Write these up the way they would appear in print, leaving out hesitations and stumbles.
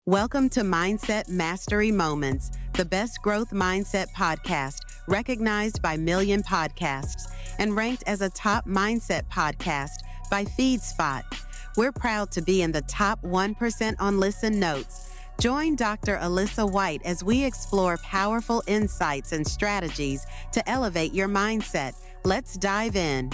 Welcome to Mindset Mastery Moments, the best growth mindset podcast recognized by Million Podcasts and ranked as a top mindset podcast by FeedSpot. We're proud to be in the top 1% on Listen Notes. Join Dr. Alisa Whyte as we explore powerful insights and strategies to elevate your mindset. Let's dive in.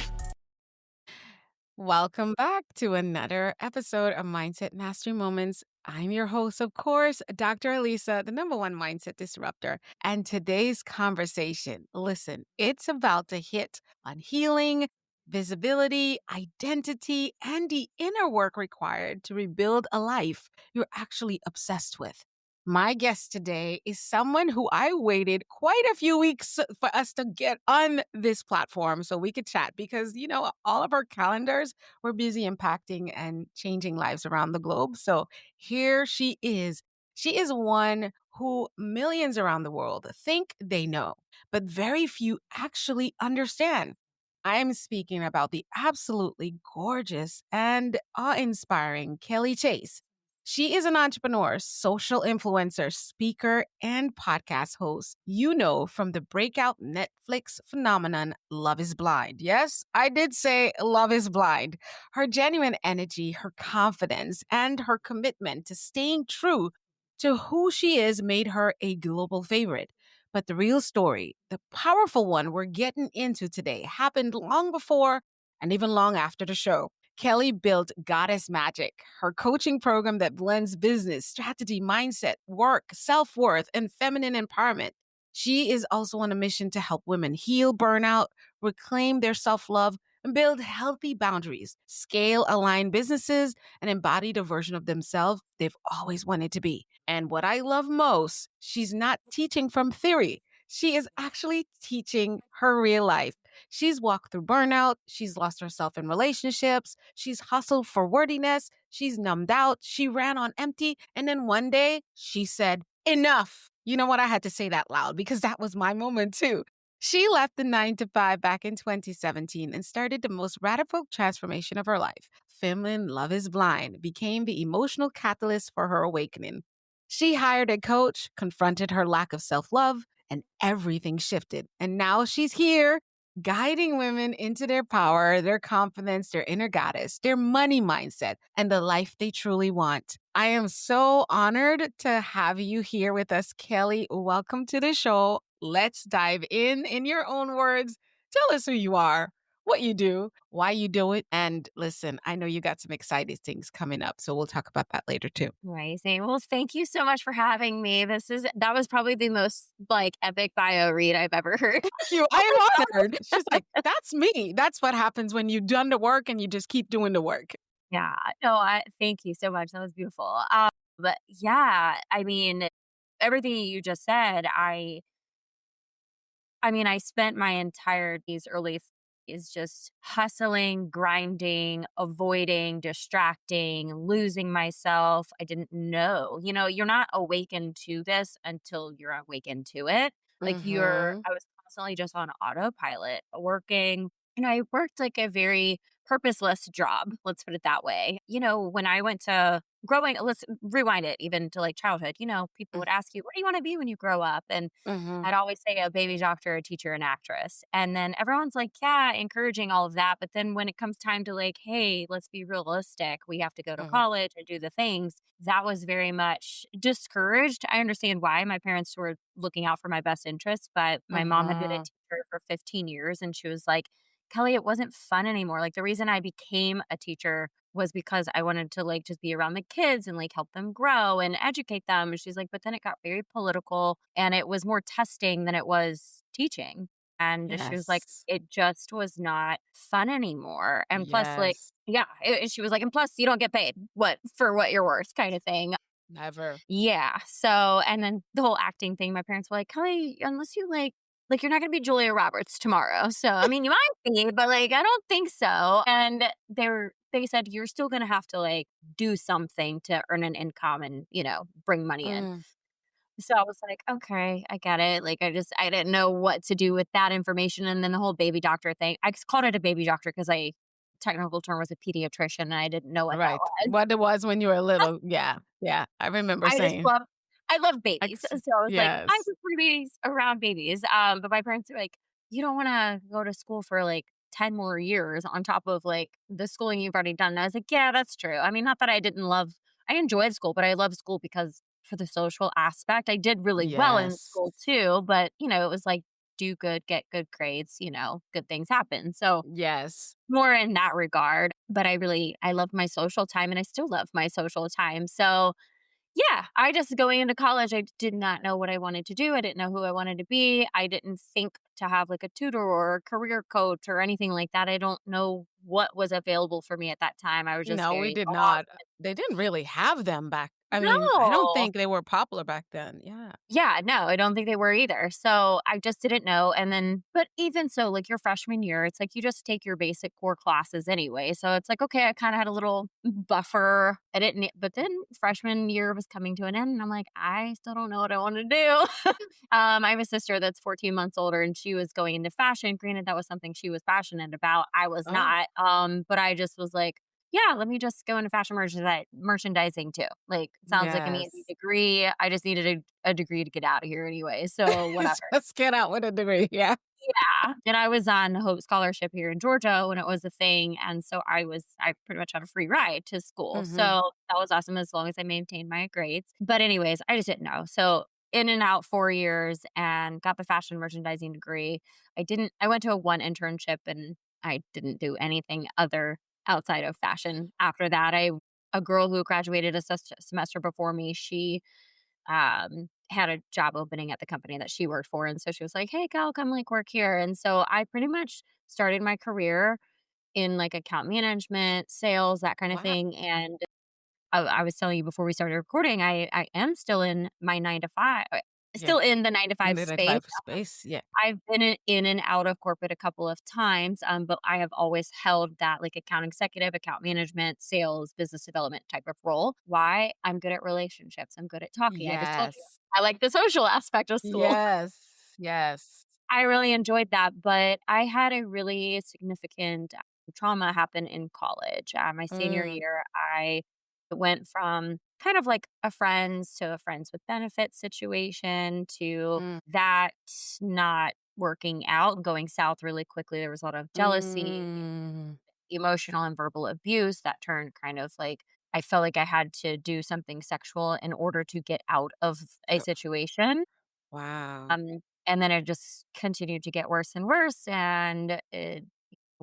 Welcome back to another episode of Mindset Mastery Moments. I'm your host, of course, Dr. Alisa, the number one mindset disruptor. And today's conversation, listen, it's about to hit on healing, visibility, identity, and the inner work required to rebuild a life you're actually obsessed with. My guest today is someone who I waited quite a few weeks for us to get on this platform so we could chat because, all of our calendars were busy impacting and changing lives around the globe. So here she is. She is one who millions around the world think they know, but very few actually understand. I am speaking about the absolutely gorgeous and awe-inspiring Kelly Chase. She is an entrepreneur, social influencer, speaker, and podcast host you know from the breakout Netflix phenomenon Love is Blind. Yes, I did say Love is Blind. Her genuine energy, her confidence, and her commitment to staying true to who she is made her a global favorite. But the real story, the powerful one we're getting into today, happened long before and even long after the show. Kelly built Goddess Magic, her coaching program that blends business, strategy, mindset, work, self-worth, and feminine empowerment. She is also on a mission to help women heal burnout, reclaim their self-love, and build healthy boundaries, scale aligned businesses, and embody the version of themselves they've always wanted to be. And what I love most, she's not teaching from theory. She is actually teaching her real life. She's walked through burnout. She's lost herself in relationships. She's hustled for worthiness. She's numbed out. She ran on empty. And then one day she said, enough. You know what? I had to say that loud because that was my moment too. She left the 9 to 5 back in 2017 and started the most radical transformation of her life. Feminine Love is Blind became the emotional catalyst for her awakening. She hired a coach, confronted her lack of self-love, and everything shifted. And now she's here guiding women into their power, their confidence, their inner goddess, their money mindset, and the life they truly want. I am so honored to have you here with us, Kelly. Welcome to the show. Let's dive in your own words. Tell us who you are, what you do, why you do it. And listen, I know you got some exciting things coming up, so we'll talk about that later too. Amazing. Well, thank you so much for having me. That was probably the most epic bio read I've ever heard. Thank you. I am honored. She's like, that's me. That's what happens when you've done the work and you just keep doing the work. Yeah. No, thank you so much. That was beautiful. But yeah, I mean, everything you just said, I spent my entire these early is just hustling, grinding, avoiding, distracting, losing myself. I didn't know. You're not awakened to this until you're awakened to it. Mm-hmm. I was constantly just on autopilot, working. I worked like a very purposeless job. Let's put it that way. When I went to growing, let's rewind it even to like childhood. People would ask you, what do you want to be when you grow up? And Mm-hmm. I'd always say a baby doctor, a teacher, an actress. And then everyone's like, yeah, encouraging all of that. But then when it comes time to like, hey, let's be realistic, we have to go to Mm-hmm. college and do the things, that was very much discouraged. I understand why. My parents were looking out for my best interests, but my mom had been a Mm-hmm. teacher for 15 years and she was like, Kelly, it wasn't fun anymore. Like the reason I became a teacher was because I wanted to like just be around the kids and like help them grow and educate them. And she's like, but then it got very political and it was more testing than it was teaching. And she was like, Yes. it just was not fun anymore. And plus, like, Yes. yeah, she was like, and plus, you don't get paid for what you're worth, kind of thing. Never. Yeah. So, and then the whole acting thing, my parents were like, Kelly, unless you like you're not going to be Julia Roberts tomorrow. So, I mean, you might be, but like, I don't think so. And they said, you're still going to have to like do something to earn an income and, bring money in. Mm. So I was like, okay, I get it. Like, I didn't know what to do with that information. And then the whole baby doctor thing, I just called it a baby doctor because technical term was a pediatrician and I didn't know what that Right. was. What it was when you were little. Yeah. Yeah, I remember I just saying, love I love babies. ex So I was like, I yes. was babies around babies. But my parents were like, you don't want to go to school for like 10 more years on top of like the schooling you've already done. And I was like, yeah, that's true. I mean, not that I enjoyed school, but I love school because for the social aspect, I did really well in Yes. school too. But, it was like, do good, get good grades, good things happen. So Yes. more in that regard. But I love my social time and I still love my social time. So yeah, I just going into college, I did not know what I wanted to do. I didn't know who I wanted to be. I didn't think to have like a tutor or a career coach or anything like that. I don't know what was available for me at that time. I was just No, we very did lost. not. They didn't really have them back I mean, I don't No. think they were popular back then. Yeah. Yeah, no, I don't think they were either. So I just didn't know. And then, but even so, like your freshman year, it's like you just take your basic core classes anyway. So it's like, okay, I kind of had a little buffer. I didn't, but then freshman year was coming to an end. And I'm like, I still don't know what I want to do. I have a sister that's 14 months older and she was going into fashion. Granted, that was something she was passionate about. I was Oh, not. But I just was like, yeah, let me just go into fashion merchandising too. Like, it sounds like an easy yes. degree. I just needed a degree to get out of here anyway. So, whatever. Just get out with a degree. Yeah. Yeah. And I was on Hope Scholarship here in Georgia when it was a thing. And so I pretty much had a free ride to school. Mhm. So that was awesome as long as I maintained my grades. But, anyways, I just didn't know. So, in and out 4 years and got the fashion merchandising degree. I went to a one internship and I didn't do anything other outside of fashion after that. A girl who graduated a semester before me, she had a job opening at the company that she worked for. And so she was like, hey, Cal, come like work here. And so I pretty much started my career in like account management, sales, that kind of Wow. thing. And I was telling you before we started recording, I am still in my 9 to 5, Yeah. still in the 9 to 5 The space. 95 space. Yeah. I've been in and out of corporate a couple of times, but I have always held that like account executive, account management, sales, business development type of role. Why? I'm good at relationships. I'm good at talking. I just told you Yes. I like the social aspect of school. Yes. Yes. I really enjoyed that, but I had a really significant trauma happen in college. My senior Mm, year, I went from kind of like a friends to a friends with benefits situation to mm, that not working out, going south really quickly. There was a lot of jealousy, mm. emotional and verbal abuse that turned kind of like I felt like I had to do something sexual in order to get out of a situation. Wow. And then it just continued to get worse and worse, and it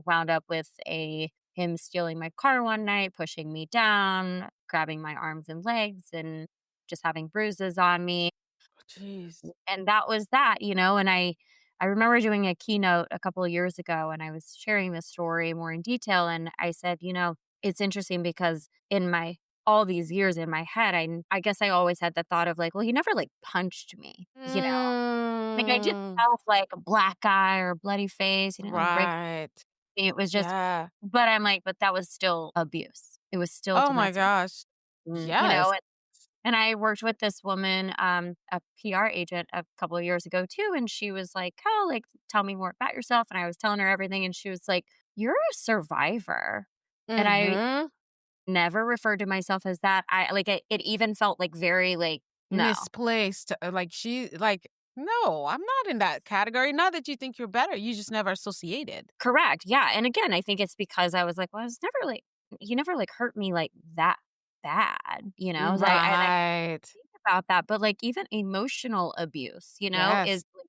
wound up with a him stealing my car one night, pushing me down, grabbing my arms and legs, and just having bruises on me. Jeez. And that was that. And I remember doing a keynote a couple of years ago, and I was sharing this story more in detail. And I said, it's interesting because in my all these years in my head, I guess I always had the thought of like, well, he never like punched me. Like, I just Mm. felt like a black eye or a bloody face, he didn't, like, break Right. me, it was just Yeah. but I'm like, but that was still abuse. It was still Oh my domestic, gosh. Yes. and I worked with this woman, a PR agent a couple of years ago too, and she was like, "Oh, like, tell me more about yourself," and I was telling her everything, and she was like, "You're a survivor," and I Mhm. never referred to myself as that. It even felt, like, very, like, no. Misplaced. No, I'm not in that category. Not that you think you're better. You just never associated. Correct, yeah, and again, I think it's because I was like, "Well, I was never, like he never, like, hurt me, like, that bad?" So I Right. think about that, but, like, even emotional abuse Yes. is, like,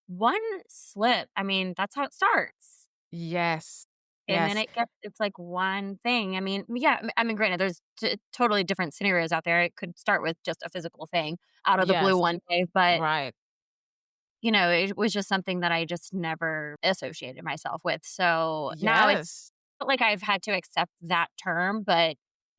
one slip, I mean, that's how it starts, Yes. and then Yes. it's, like, one thing, I mean, yeah, I mean, granted, there's totally different scenarios out there, it could start with just a physical thing out of the blue Yes. one day, but Right. it was just something that I just never associated myself with, so now it's Yes. not like I've had to accept that term, but,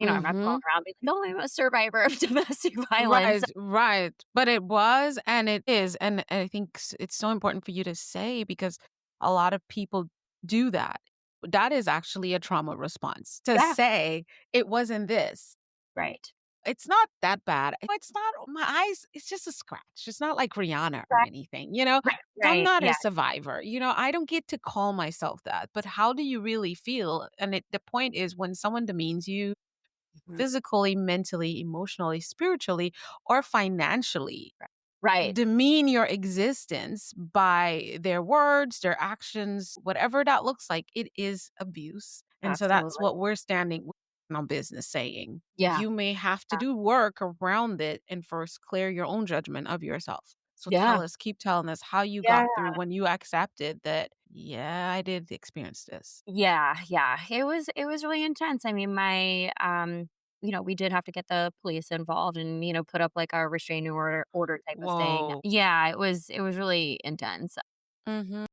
I'm not going Mhm. around being like, "Oh, I'm a survivor of domestic violence." Right, right. But it was and it is, and I think it's so important for you to say because a lot of people do that. That is actually a trauma response to Yeah, say, "It wasn't this. right. It's not that bad. It's not my eyes, it's just a scratch. It's not like Rihanna or Right, anything, you know? right, I'm right, not a yeah, survivor. I don't get to call myself that. But how do you really feel?" And the point is when someone demeans you, Mhm. physically, mentally, emotionally, spiritually, or financially Right. demean your existence by their words, their actions, whatever that looks like, it is abuse. And so that's Absolutely. what we're standing on business saying. Yeah. You may have to Yeah. do work around it and first clear your own judgment of yourself. So Yeah. keep telling us how you Yeah. got through when you accepted that, yeah, I did experience this. Yeah, yeah. It was really intense. I mean, we did have to get the police involved and, put up like a restraining order type of thing. Whoa. Yeah, it was really intense. Mm-hmm.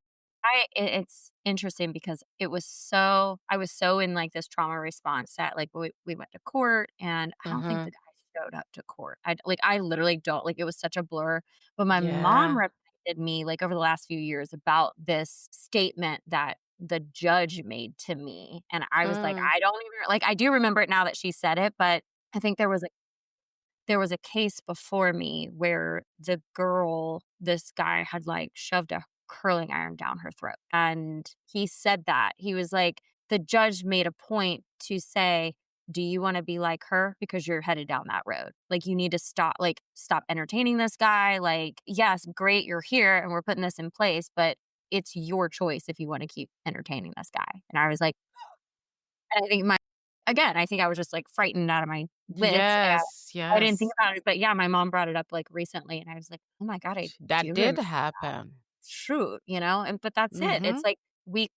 It's interesting because I was so in like this trauma response that like we went to court and I don't think Mm-hmm. the guy showed up to court. I literally don't like it was such a blur. But my mom Yeah. reminded me like over the last few years about this statement that the judge made to me. And I was like, Mm. I don't even like I do remember it now that she said it, but I think there was a case before me where this guy had, like, shoved a curling iron down her throat, and he said that. He was like the judge made a point to say, "Do you wanna be like her? Because you're headed down that road. Like, you need to stop entertaining this guy, like, yes, great, you're here, and we're putting this in place, but it's your choice if you wanna keep entertaining this guy." And I was like and I think my again, I think I was just, like, frightened out of my wits, and Yes. I didn't think Yes. about it, but yeah, my mom brought it up, like, recently, and I was like, "Oh my god, I That do did remember happen. shoot," and but that's it. It's Mhm. like we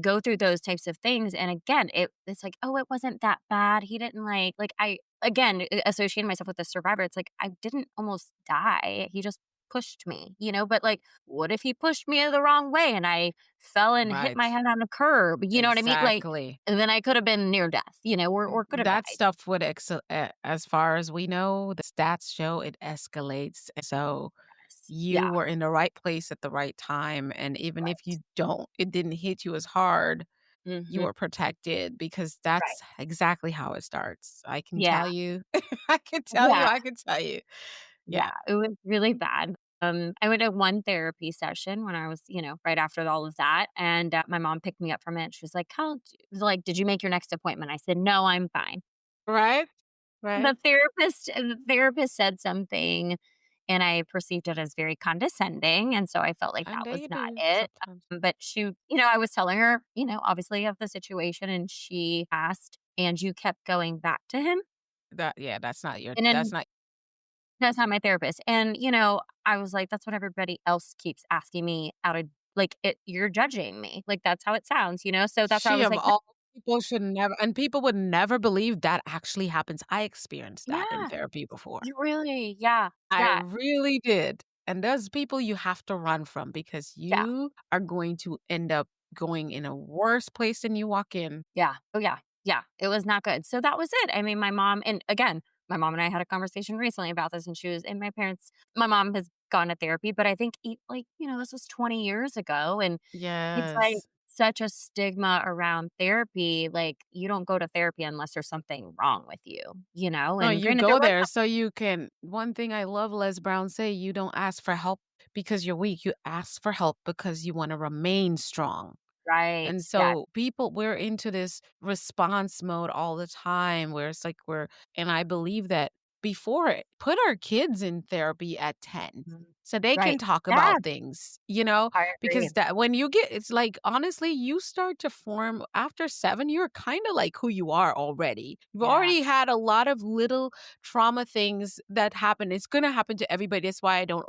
go through those types of things, and again, it's like, "Oh, it wasn't that bad. He didn't like" I again, associating myself with the survivor, it's like, I didn't almost die. He just pushed me, but, like, what if he pushed me the wrong way and I fell and hit Right. my head on a curb? You know what I mean? Like, Exactly. and then I could have been near death, or could have That died. stuff would as far as we know, the stats show it escalates. So Yes. you Yeah. were in the right place at the right time, and even if Right. it didn't hit you as hard, you Mhm. were protected because Right. that's exactly how it starts. I can Yeah. tell you. I can tell you, Yeah. I can tell you. Yeah. Yeah, it was really bad. I went to one therapy session when I was, right after all of that, and, my mom picked me up from it. She was like, did you make your next appointment?" I said, "No, I'm fine." Right? The Right? therapist said something, and I perceived it as very condescending, and so I felt like And that was they not do it. sometimes. But I was telling her, obviously of the situation, and she asked, "And you kept going back to him?" And That's then not that's not my therapist. And, I was like, that's what everybody else keeps asking me out of like you're judging me. Like that's how it sounds, So that's why I she was of like, "No." all people should never and people would never believe that actually happens. I experienced that in Yeah. therapy before. You really, yeah. I Yeah. really did. And those people you have to run from because Yeah. you are going to end up going in a worse place than you walk in. Yeah. Oh yeah. Yeah. It was not good. So that was it. I mean, my mom and I had a conversation recently about this and my mom has gone to therapy, but I think this was 20 years ago. And it's like Yes. such a stigma around therapy. Like, you don't go to therapy unless there's something wrong with you. No, And you granted, there go was there so you can one thing I love Les Brown say, you don't ask for help because you're weak. You ask for help because you want to remain strong. right. And Yeah. so we're into this response mode all the time where it's like and I believe that before put our kids in therapy at 10 Mhm. so they can Right. talk Yeah. about things, I agree. because that when you get, it's like, honestly, you start to form after 7, you're kind of like who you are already. You've Yeah. already had a lot of little trauma things that happen. It's going to happen to everybody. That's why I don't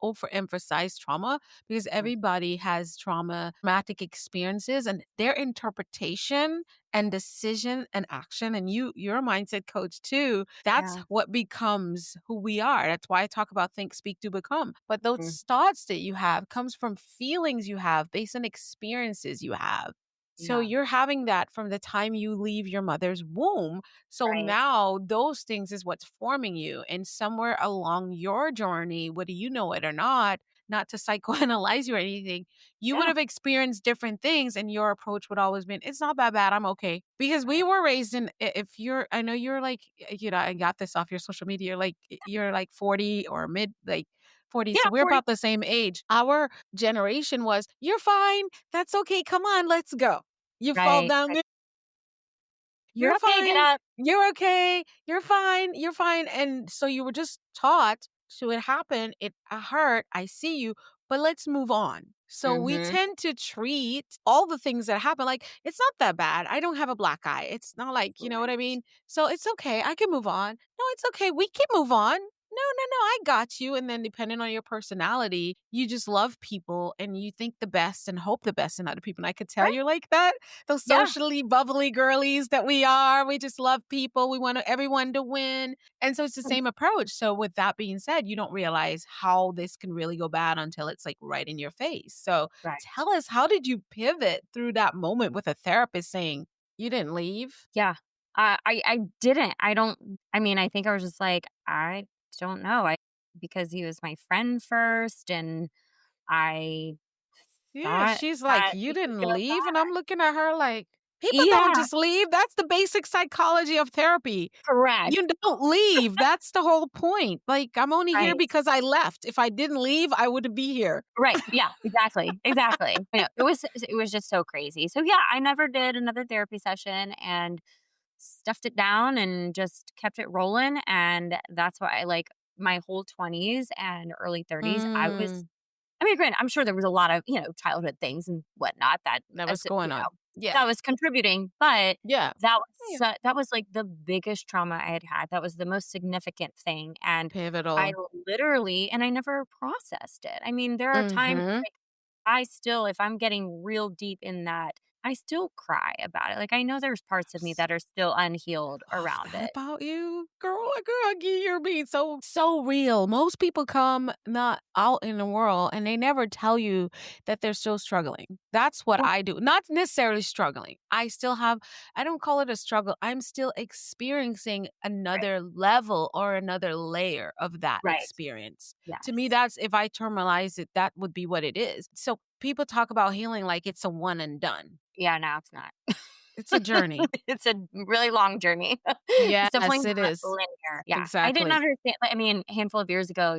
overemphasize trauma because Mhm. everybody has traumatic experiences and their interpretation and decision and action, and you're a mindset coach too, that's Yeah. what becomes who we are. That's why I talk about think, speak, do, become. But Mhm. those thoughts that you have comes from feelings you have based on experiences you have. So Yeah. you're having that from the time you leave your mother's womb. So Right. now those things is what's forming you. And somewhere along your journey, whether you know it or not to psychoanalyze you or anything, you would Yeah. have experienced different things and your approach would always been, it's not that bad, I'm okay. Because we Right. were raised in, if you're, I know you're like, I got this off your social media, you're like 40 or mid, like 40. So Yeah, we're 40. about the same age. Our generation was, you're fine. That's okay. Come on, let's go. You fall Right. down Right. there. You're You're okay, get fine. up. You're okay. You're fine. You're fine." And so you were just taught to it happen. It hurt. I see you, but let's move on. So we Mhm. tend to treat all the things that happen like it's not that bad. I don't have a black eye. It's not like, you know what I Right. mean? So it's okay. I can move on. No, it's okay. We can move on. No, no, no. I got you. And then depending on your personality, you just love people and you think the best and hope the best in other people. And I could tell Right. you're like that. Those Yeah. socially bubbly girlies that we are. We just love people. We want everyone to win. And so it's the Mm. same approach. So with that being said, you don't realize how this can really go bad until it's like right in your face. So Right. tell us, how did you pivot through that moment with a therapist saying you didn't leave? Yeah. I didn't. I mean, I think I was just like, I don't know. I because he was my friend first and I Yeah, thought she's like, that "You we could didn't get leave?" And by. I'm looking at her like, "People don't Yeah, just leave. That's the basic psychology of therapy. correct. You don't leave. That's the whole point. Like, I'm only here Right. because I left. If I didn't leave, I wouldn't be here." Right. Yeah, exactly. Exactly. But no, it was just so crazy. So yeah, I never did another therapy session and stuffed it down and just kept it rolling. And that's why I like my whole 20s and early 30s. Mm, I mean, granted, I'm sure there was a lot of, childhood things and whatnot that, that was going on. Yeah. that was contributing, but Yeah. Yeah. that was like the biggest trauma I had had. That was the most significant thing. And I Pivotal. literally, and I never processed it. I mean, there are times Mhm. like I still, if I'm getting real deep in that, I still cry about it. Like I know there's parts of me that are still unhealed Love around that it. about you, girl. Girl, you're being so real. Most people come not out in the world and they never tell you that they're still struggling. That's what Yeah. I do. Not necessarily struggling. I still have, I don't call it a struggle. I'm still experiencing Right. another level or another layer of that Right. experience. To me, Yes. that's, if I terminalize it, that would be what it is. So people talk about healing like it's a one and done. Yeah, no, it's not. It's a journey. It's a really long journey. It's definitely Yes, it not is. linear. Yeah. I didn't Exactly. understand I mean, a handful of years ago,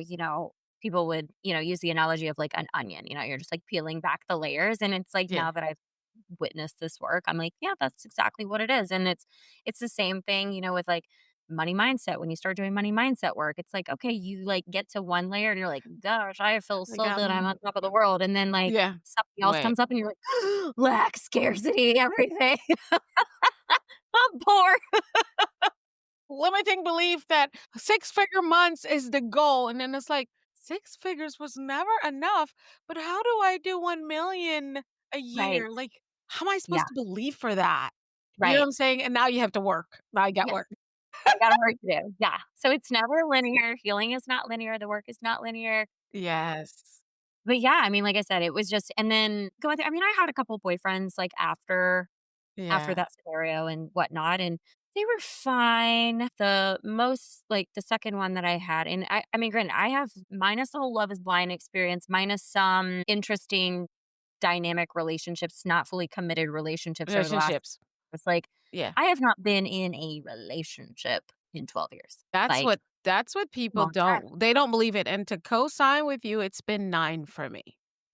people would, use the analogy of like an onion, you're just like peeling back the layers. And it's like Yeah. now that I've witnessed this work, I'm like, yeah, that's exactly what it is. And it's the same thing, with like money mindset. When you start doing money mindset work, it's like, okay, you like get to one layer and you're like, gosh, I feel I so got good. I'm on top of the world. And then like yeah. something else Wait. comes up and you're like, lack, scarcity, everything. I'm poor. Limiting belief that six-figure months is the goal, and then it's like, six figures was never enough, but how do I do 1,000,000 a Right. year? Like, how am I Yeah. supposed to believe for that? You know what Right. I'm saying? And now you have to work. Now I got Yeah. work. I got work to do. Yeah. So it's never linear. Healing is not linear. The work is not linear. Yes. But yeah, I mean, like I said, it was just, and then going through, I mean, I had a couple boyfriends like after Yeah. that scenario and whatnot, and they were fine. The second one that I had, and I mean, granted, I have minus the whole love is blind experience, minus some interesting dynamic relationships, not fully committed relationships over the last. Relationships. It's like Yeah. I have not been in a relationship in 12 years. Like That's what people long time. they don't believe it, and to co-sign with you, it's been 9 for me.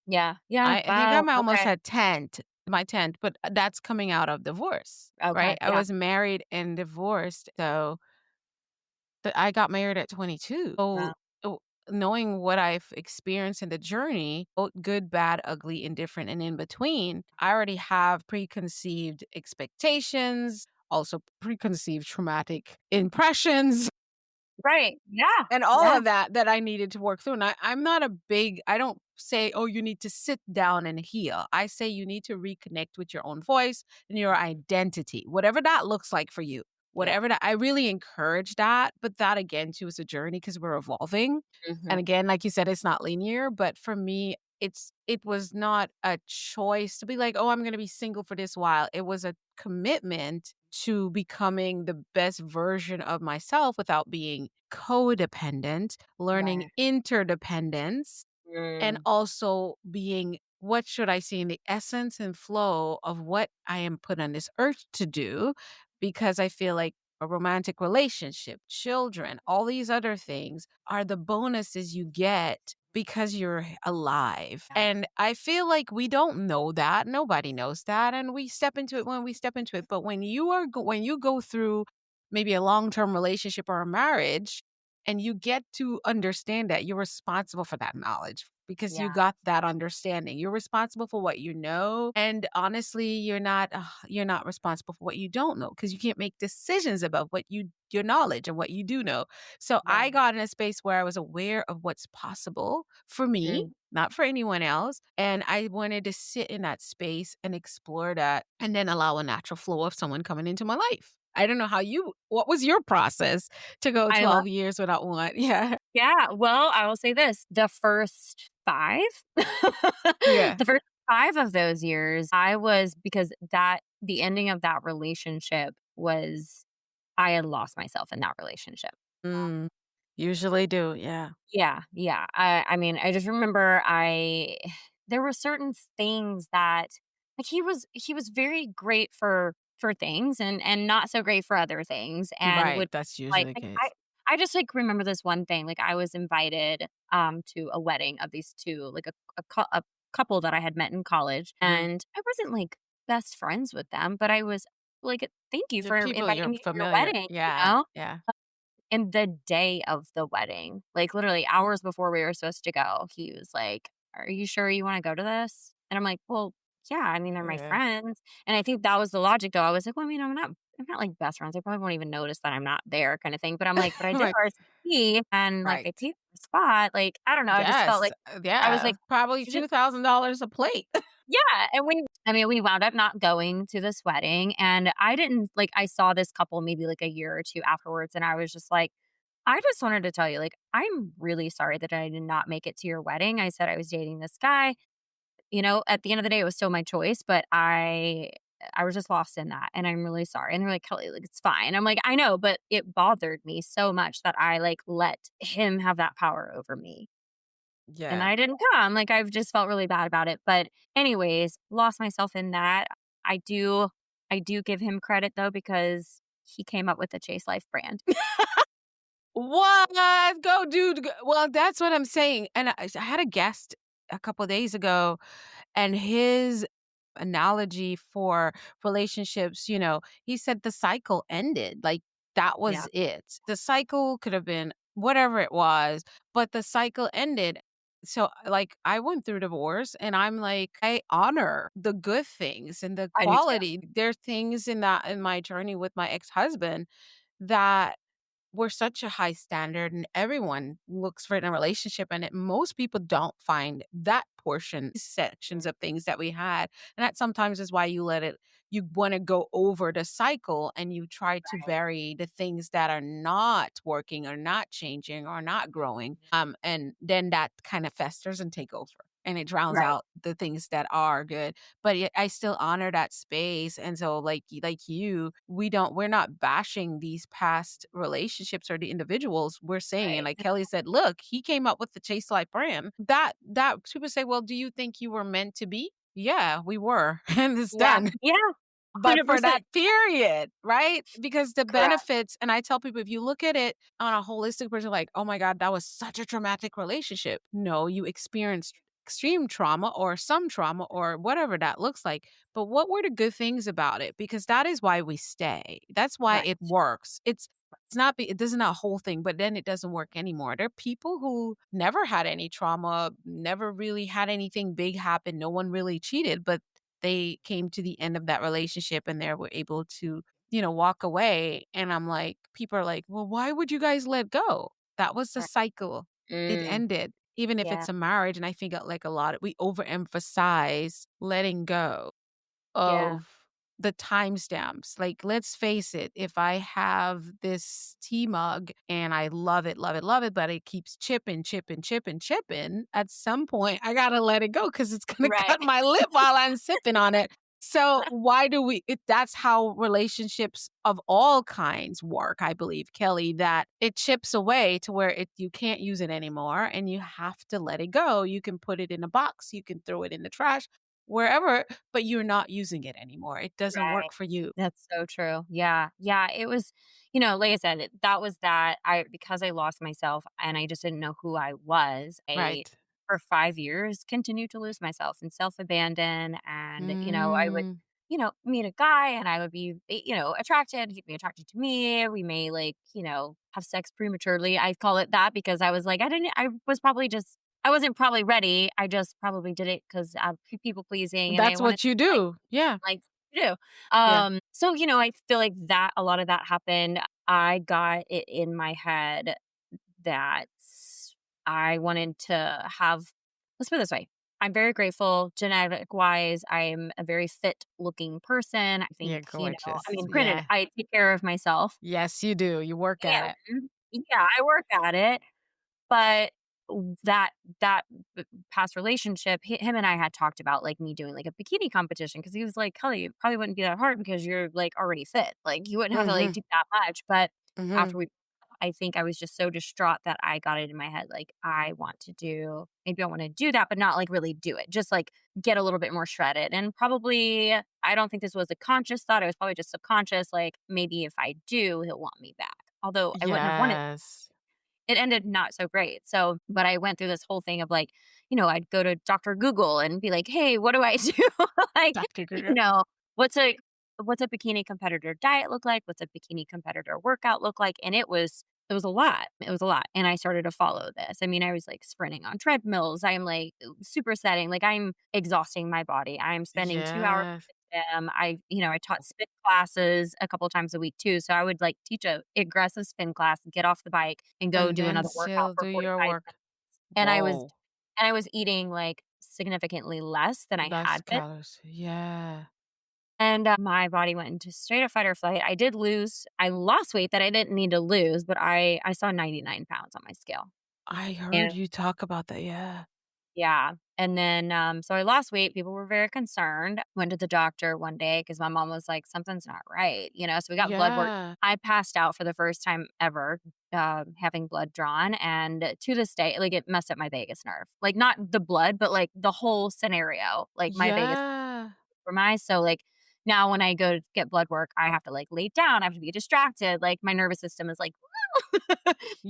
Yeah. Yeah. I think Wow. I'm almost Okay. at 10th, my 10th, but that's coming out of divorce, right? Okay. I Yeah. was married and divorced, so I got married at 22. So, Wow. oh, knowing what I've experienced in the journey, both good, bad, ugly, indifferent, and in between, I already have preconceived expectations, also preconceived traumatic impressions Right. Yeah. and all Yeah. of that I needed to work through. And I'm not a big, I don't say, oh, you need to sit down and heal. I say you need to reconnect with your own voice and your identity, whatever that looks like for you. Yeah. Whatever that, I really encourage that. But that again, too, is a journey because we're evolving. And Mhm. again, like you said, it's not linear. But for me, it was not a choice to be like, oh, I'm going to be single for this while. It was a commitment to becoming the best version of myself without being codependent, learning Right. interdependence, and Mm. also being, what should I say, in the essence and flow of what I am put on this earth to do, because I feel like a romantic relationship, children, all these other things are the bonuses you get because you're alive. And I feel like we don't know that. Nobody knows that. And we step into it when we step into it. But when when you go through maybe a long-term relationship or a marriage and you get to understand that you're responsible for that knowledge because you Yeah. got that understanding. You're responsible for what you know. And honestly, you're not responsible for what you don't know because you can't make decisions about your knowledge and what you do know. So I Right. got in a space where I was aware of what's possible for me, Mm. not for anyone else. And I wanted to sit in that space and explore that and then allow a natural flow of someone coming into my life. I don't know what was your process to go I love 12 years without one? Yeah. Yeah, well, I will say this, the first 5 Yeah. the first 5 of those years, I was because the ending of that relationship was I had lost myself in that relationship. Mm, usually do. Yeah. Yeah, yeah. I mean, I just remember I there were certain things that like he was very great for things and not so great for other things and Right. would That's usually like the like case. I just like remember this one thing like I was invited to a wedding of these two like a couple that I had met in college Mhm. and I wasn't like best friends with them, but I was like thank you The for people inviting you're me to your familiar. wedding, you Yeah. know? Yeah. And the day of the wedding, like, literally hours before we were supposed to go, he was like, "Are you sure you wanna go to this?" And I'm like, "Well, yeah, I mean, they're my Yeah. friends." And I think that was the logic, though. I was like, "Well, I mean, I'm not, like, best friends. They probably won't even notice that I'm not there kinda thing." But I'm like, "But I did Right. RSVP and, like, they Right. paid for the spot." Like, I don't know, I just felt Yes. like I was Yeah. like, Probably "You just." $2,000 a plate. Yeah, and we wound up not going to this wedding, and I didn't like, I saw this couple maybe, like, a year or 2 afterwards, and I was just like, "I just wanted to tell you, like, I'm really sorry that I did not make it to your wedding. I said I was dating this guy." At the end of the day, it was still my choice, but I was just lost in that, and I'm really sorry. And they're like, "Kelly, like, it's fine." I'm like, "I know," but it bothered me so much that I, like, let him have that power over me. And Yeah. I didn't come, like, I've just felt really bad about it, but anyways, lost myself in that. I do I do give him credit, though, because he came up with the Chase Life brand. What? Go, dude. Well, that's what I'm saying. And I had a guest a couple days ago, and his analogy for relationships, he said the cycle ended. Like that Yeah, was it. The cycle could have been whatever it was, but the cycle ended. So, like, I went through divorce and I'm like, I honor the good things and the I do too. quality. There's things in my journey with my ex husband that we're such a high standard and everyone looks for it in a relationship and most people don't find that portion sections Mm, of things that we had, and that sometimes is why you want to go over the cycle and you try to right, vary the things that are not working or not changing or not growing, and then that kind of festers and take over and it drowns right, out the things that are good, but yet I still honor that space. And so like you, we're not bashing these past relationships or the individuals. We're saying, and right. like Kelly said, look, he came up with the Chase Life brand. That people say, well, do you think you were meant to be? Yeah, we were. And it's Yeah, done. yeah, But for 100%. that period, right? Because the Correct, benefits, and I tell people, if you look at it on a holistic person, like, oh my God, that was such a traumatic relationship. No, you experienced extreme trauma or some trauma or whatever that looks like. But what were the good things about it? Because that is why we stay. That's why right, it works. It's not it doesn't a whole thing, but then it doesn't work anymore. There are people who never had any trauma, never really had anything big happen. No one really cheated, but they came to the end of that relationship and they were able to, walk away. And I'm like, people are like, well, why would you guys let go? That was the right. cycle. It Mm, ended, even if yeah, it's a marriage. And I think like a lot, we overemphasize letting go yeah, of the timestamps. Like, let's face it, if I have this tea mug and I love it, love it, love it, but it keeps chipping, chipping, chipping, chipping, at some point I gotta let it go because it's gonna right, cut my lip while I'm sipping on it. So why do that's how relationships of all kinds work, I believe, Kelly, that it chips away to where you can't use it anymore and you have to let it go. You can put it in a box, you can throw it in the trash, wherever, but you're not using it anymore. It doesn't right. work for you. That's so true. Yeah. Yeah. It was, like I said, that was that. Because I lost myself and I just didn't know who I was. Right. for 5 years, continued to lose myself and self-abandon and, I would, Mm. meet a guy and I would be, attracted, he'd be attracted to me. We may have sex prematurely. I call it that because I was like, I wasn't probably ready. I just probably did it because of people pleasing and I That's wanted what you to do. Yeah. like to do. Yeah. So, I feel like that a lot of that happened. I got it in my head that I wanted to have, let's put it this way. I'm very grateful genetic wise. I'm a very fit looking person. I think, You're gorgeous. granted, Yeah. I take care of myself Yes, you do. You work at it. and yeah, I work at it. But that past relationship, him and I had talked about, like, me doing, like, a bikini competition because he was like, "Kelly, it probably wouldn't be that hard because you're, like, already fit. Like, you wouldn't have to, like, Mhm. do that much." But Mhm. after I think I was just so distraught that I got it in my head, like, maybe I wanna do that, but not, like, really do it. Just, like, get a little bit more shredded, and probably I don't think this was a conscious thought, it was probably just subconscious, like, maybe if I do, he'll want me back. Although I wouldn't have wanted Yes. it ended not so great. So, but I went through this whole thing of like, I'd go to Doctor Google and be like, "Hey, what do I do?" like, Dr. you Giga. know, what's a what's a bikini competitor diet look like? What's a bikini competitor workout look like? And it was a lot. It was a lot. And I started to follow this. I mean, I was like sprinting on treadmills. I'm like supersetting. Like I'm exhausting my body. I'm spending 2 hours Yes. at the gym. I taught spin classes a couple times a week too. So I would like teach a aggressive spin class, get off the bike and go And do then another workout still for do your 45 work. minutes. And Whoa. I was eating like significantly less than I Less had been. calories. Yeah. And my body went into straight up fight or flight. I lost weight that I didn't need to lose, but I saw 99 pounds on my scale. I And heard you talk about that. Yeah. yeah. And then, so I lost weight. People were very concerned. Went to the doctor one day because my mom was like, something's not right, So we got blood work. Yeah. I passed out for the first time ever, having blood drawn. And to this day, like it messed up my vagus nerve. Like not the blood, but like the whole scenario, like my vagus Yeah. compromised. So like now when I go to get blood work, I have to like lay down. I have to be distracted. Like my nervous system is like,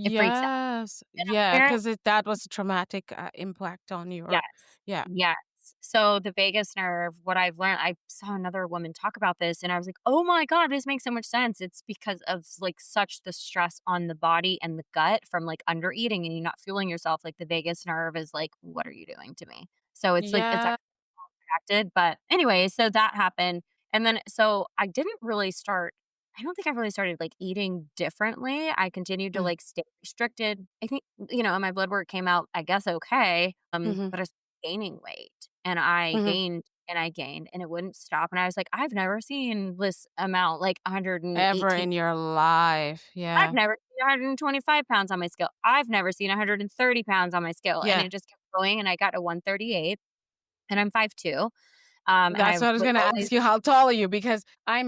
it freaks out. Yes. And Yeah, apparently, 'cause that was a traumatic, impact on your yes. yeah. Yes. So the vagus nerve, what I've learned, I saw another woman talk about this and I was like, "Oh my god, this makes so much sense." It's because of like such the stress on the body and the gut from like under eating and you're not fueling yourself. Like the vagus nerve is like, "What are you doing to me?" So it's like it's Yeah. impacted. But anyway, so that happened. And then so I don't think I really started like eating differently. I continued to Mm. like stay restricted. I think, and my blood work came out, I guess, okay. Mhm. But I was gaining weight and I Mhm. gained and I gained and it wouldn't stop. And I was like, I've never seen this amount, like Ever 118. in your life. I've Yeah. never seen 125 pounds on my scale. I've never seen 130 pounds on my scale. And Yeah. it just kept going. And I got to 138 and I'm 5'2". And I That's what I was was gonna always ask you, how tall are you? Because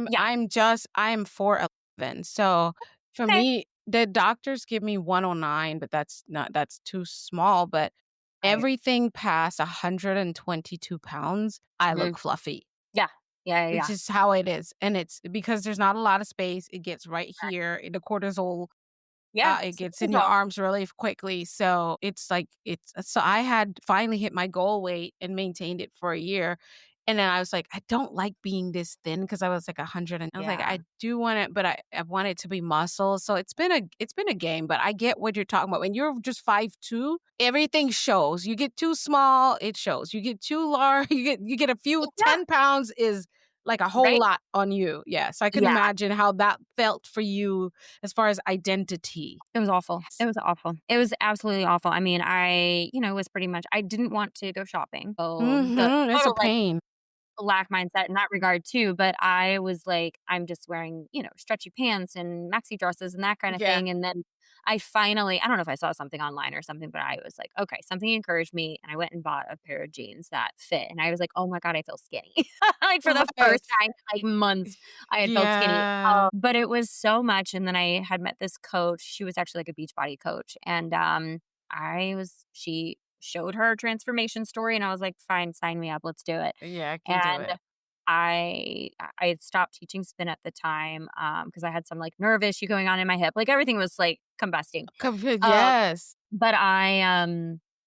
yeah, I'm 4'11". So, for okay, me, the doctors give me 109, but that's too small, but right. everything past 122 pounds, I Mhm. look fluffy. Yeah. Yeah, yeah, It's yeah. just how it is, and it's because there's not a lot of space, it gets right Right. here, the cortisol Yeah, it super gets in your control. arms really quickly, so it's like so I had finally hit my goal weight and maintained it for a year, and then I was like, "I don't like being this thin because I was like 100 and I was like, Yeah. "I do want it, but I want it to be muscle." So it's been a game, but I get what you're talking about. When you're just 5'2", everything shows. You get too small, it shows. You get too large, you get a few Yeah, 10 pounds is like a whole right? lot on you. Yeah, so I can Yeah, imagine how that felt for you as far as identity. it was awful. It Yes. was awful. It was absolutely awful. I mean, was pretty much I didn't want to go shopping. So, the Mhm, it's a total, like, pain. lack mindset in that regard too, but I was like, I'm just wearing, stretchy pants and maxi dresses and that kind of Yeah. thing. And then I don't know if I saw something online or something, but I was like, okay, something encouraged me. And I went and bought a pair of jeans that fit. And I was like, oh my God, I feel skinny. Like for the first Right. time in like months, I had felt skinny. Yeah. But it was so much. And then I had met this coach. She was actually like a beach body coach. And she showed her transformation story. And I was like, fine, sign me up. Let's do it. Yeah, I can do And it. I had stopped teaching spin at the time, because I had some, like, nerve issue going on in my hip, like, everything was, like, combusting. Confi Um, yes. but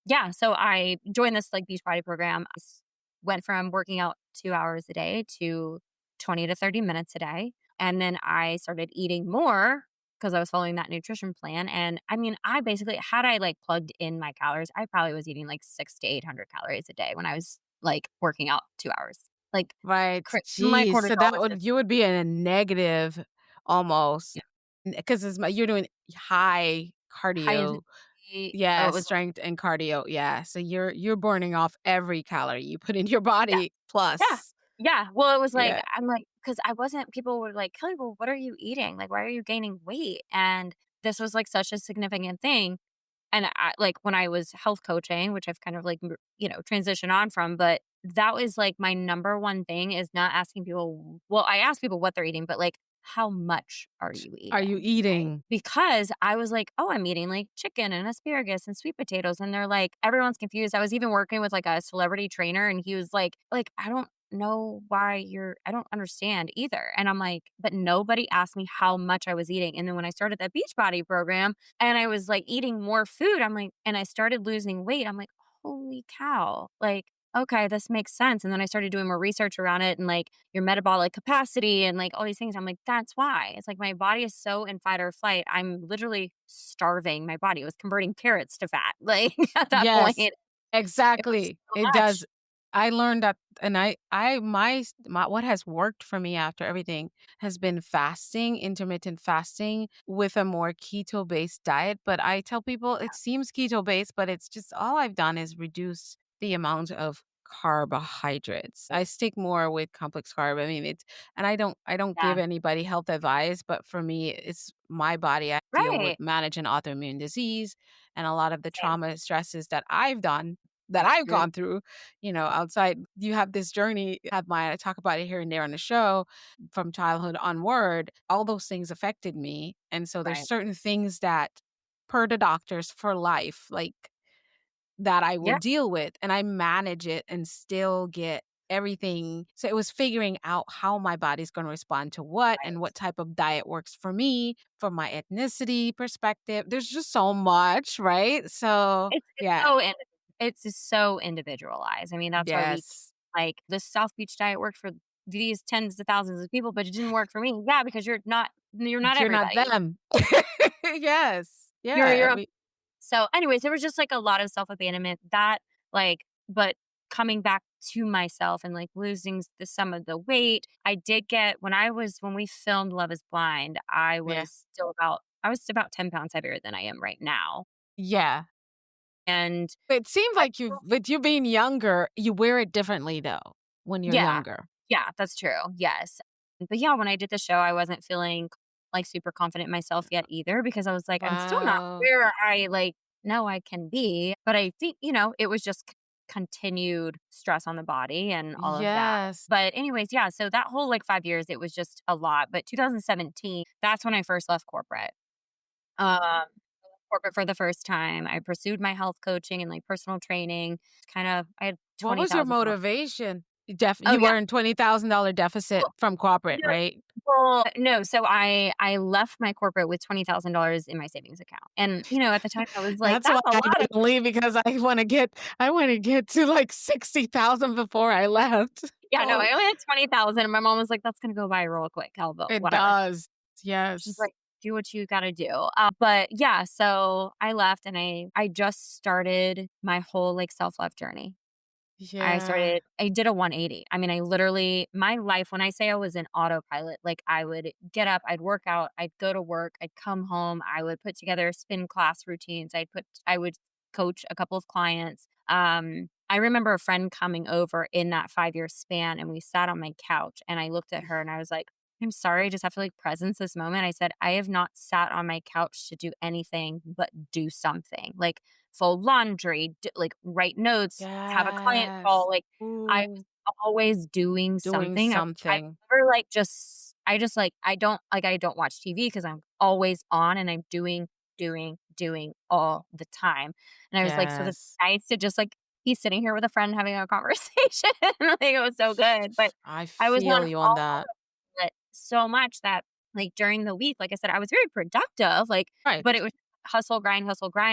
yeah, so I joined this like beach body program. Went from working out 2 hours a day to 20 to 30 minutes a day. And then I started eating more because I was following that nutrition plan. And I mean, I basically, had I like plugged in my calories, I probably was eating like 600 to 800 calories a day when I was like working out 2 hours. Like, Right. my Jeez. So cortisol that was just would you would be in a negative almost yeah, because you're doing high high cardio. intensity. Oh, Yeah, it was strength and cardio. Yeah. So you're burning off every calorie you put in your yeah. body Yeah. plus. Yeah. Well, it was like, Yeah. I'm like, because I wasn't, people were like, Kelly, well, what are you eating? Like, why are you gaining weight? And this was like such a significant thing. And I, like when I was health coaching, which I've kind of like, transitioned on from, but that was like my number one thing is not asking people, well, I ask people what they're eating, but like, how much are you Are you eating? eating? Because I was like, "Oh, I'm eating, like, chicken and asparagus and sweet potatoes," and they're like everyone's confused. I was even working with, like, a celebrity trainer, and he was like, "I don't know why I don't understand either," and I'm like, "But nobody asked me how much I was eating," and then when I started that Beachbody program and I was, like, eating more food, I'm like and I started losing weight, I'm like, "Holy cow," like, "Okay, this makes sense," and then I started doing more research around it and, like, your metabolic capacity and, like, all these things. I'm like, "That's why." It's like my body is so in fight or flight. I'm literally starving my body. It was converting carrots to fat. Like, at that point, Yes, it was exactly. so It much. does. I learned that, and my what has worked for me after everything has been fasting, intermittent fasting with a more keto based diet. But I tell people it seems keto based, but it's just all I've done is reduce the amount of carbohydrates. I stick more with complex carb. I mean, and I don't give Yeah. anybody health advice, but for me, it's my body. I deal with Right. managing autoimmune disease and a lot of the Same. trauma stresses that I've Mhm. gone through, outside you have this journey, have my I talk about it here and there on the show from childhood onward, all those things affected me. And so there's Right. certain things that per the doctors for life, like that I will Yeah. deal with and I manage it and still get everything. So it was figuring out how my body's going to respond to what and Right. what type of diet works for me from my ethnicity perspective. There's just so much, right? So, It's yeah. so it's just so individualized. I mean, that's why we Yes. like, the South Beach diet worked for these tens of thousands of people, but it didn't work for me. Yeah, because you're not You're not everybody. them. Yes. You're Yeah. a So, anyways, there was just, like, a lot of self-abandonment that, like but coming back to myself and, like, losing some of the weight, I did get when we filmed Love Is Blind, Yeah. I was about 10 pounds heavier than I am right now, Yeah. and It seems I like with you being younger, you wear it differently though when you're yeah. younger. Yeah, that's true, yes. But, yeah, when I did the show, I wasn't feeling, like, super confident in myself yet either because I was like, "I'm still not Wow. where I, like, know I can be." But I think, it was just continued stress on the body and all of that. Yes. But anyways, yeah, so that whole, like, 5 years, it was just a lot. But 2017, that's when I first left corporate. Corporate for the first time. I pursued my health coaching and, like, personal training. I had What was your 20,000. motivation? Oh, You yeah. were in $20,000 deficit from corporate, No, right? no, so I left my corporate with $20,000 in my savings account, and, at the time, I was like, That's why "That's a I lot of." didn't leave because I want to get to like 60,000 before I left. Yeah, no, Oh, I only had 20,000, and my mom was like, "That's gonna go by real quick, hell, but it whatever." does. She's Yes. like, "Do what you gotta do." But, yeah, so I left, and I just started my whole, like, self-love journey. Yeah. I did a 180. I mean, I literally my life, when I say I was in autopilot, like, I would get up, I'd work out, I'd go to work, I'd come home, I would put together spin class routines, I would coach a couple of clients. I remember a friend coming over in that 5-year span, and we sat on my couch, and I looked at her, and I was like, "I'm sorry, I just have to, like, presence this moment." I said, "I have not sat on my couch to do anything but do something." Like, fold laundry, like, write notes, have a client Yes. call, like, I was Ooh, always doing doing something. I something. never, like, I don't watch TV because 'cause I'm always on and I'm doing all the time, and I was like, "So it's Yes. nice to just, like, be sitting here with a friend having a conversation." Like, it was so good, but I I was on feel you on that. it so much that, like, during the week, like I said, I was very productive, like, Right. but it was hustle, grind,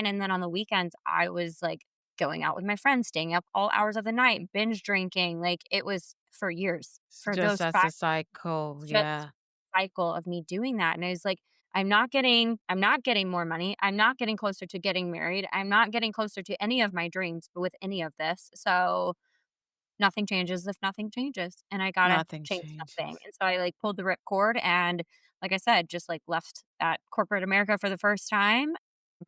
and then on the weekends, I was, like, going out with my friends, staying up all hours of the night, binge drinking. Like, it was for years, for Just those as 5 a cycle, just yeah. cycle of me doing that, and I was like, I'm not getting more money, I'm not getting closer to getting married, I'm not getting closer to any of my dreams with any of this, so nothing changes if nothing changes, and I gotta Nothing change something, changes. and so I, like, pulled the ripcord and, like I said, just, like, left that corporate America for the first time,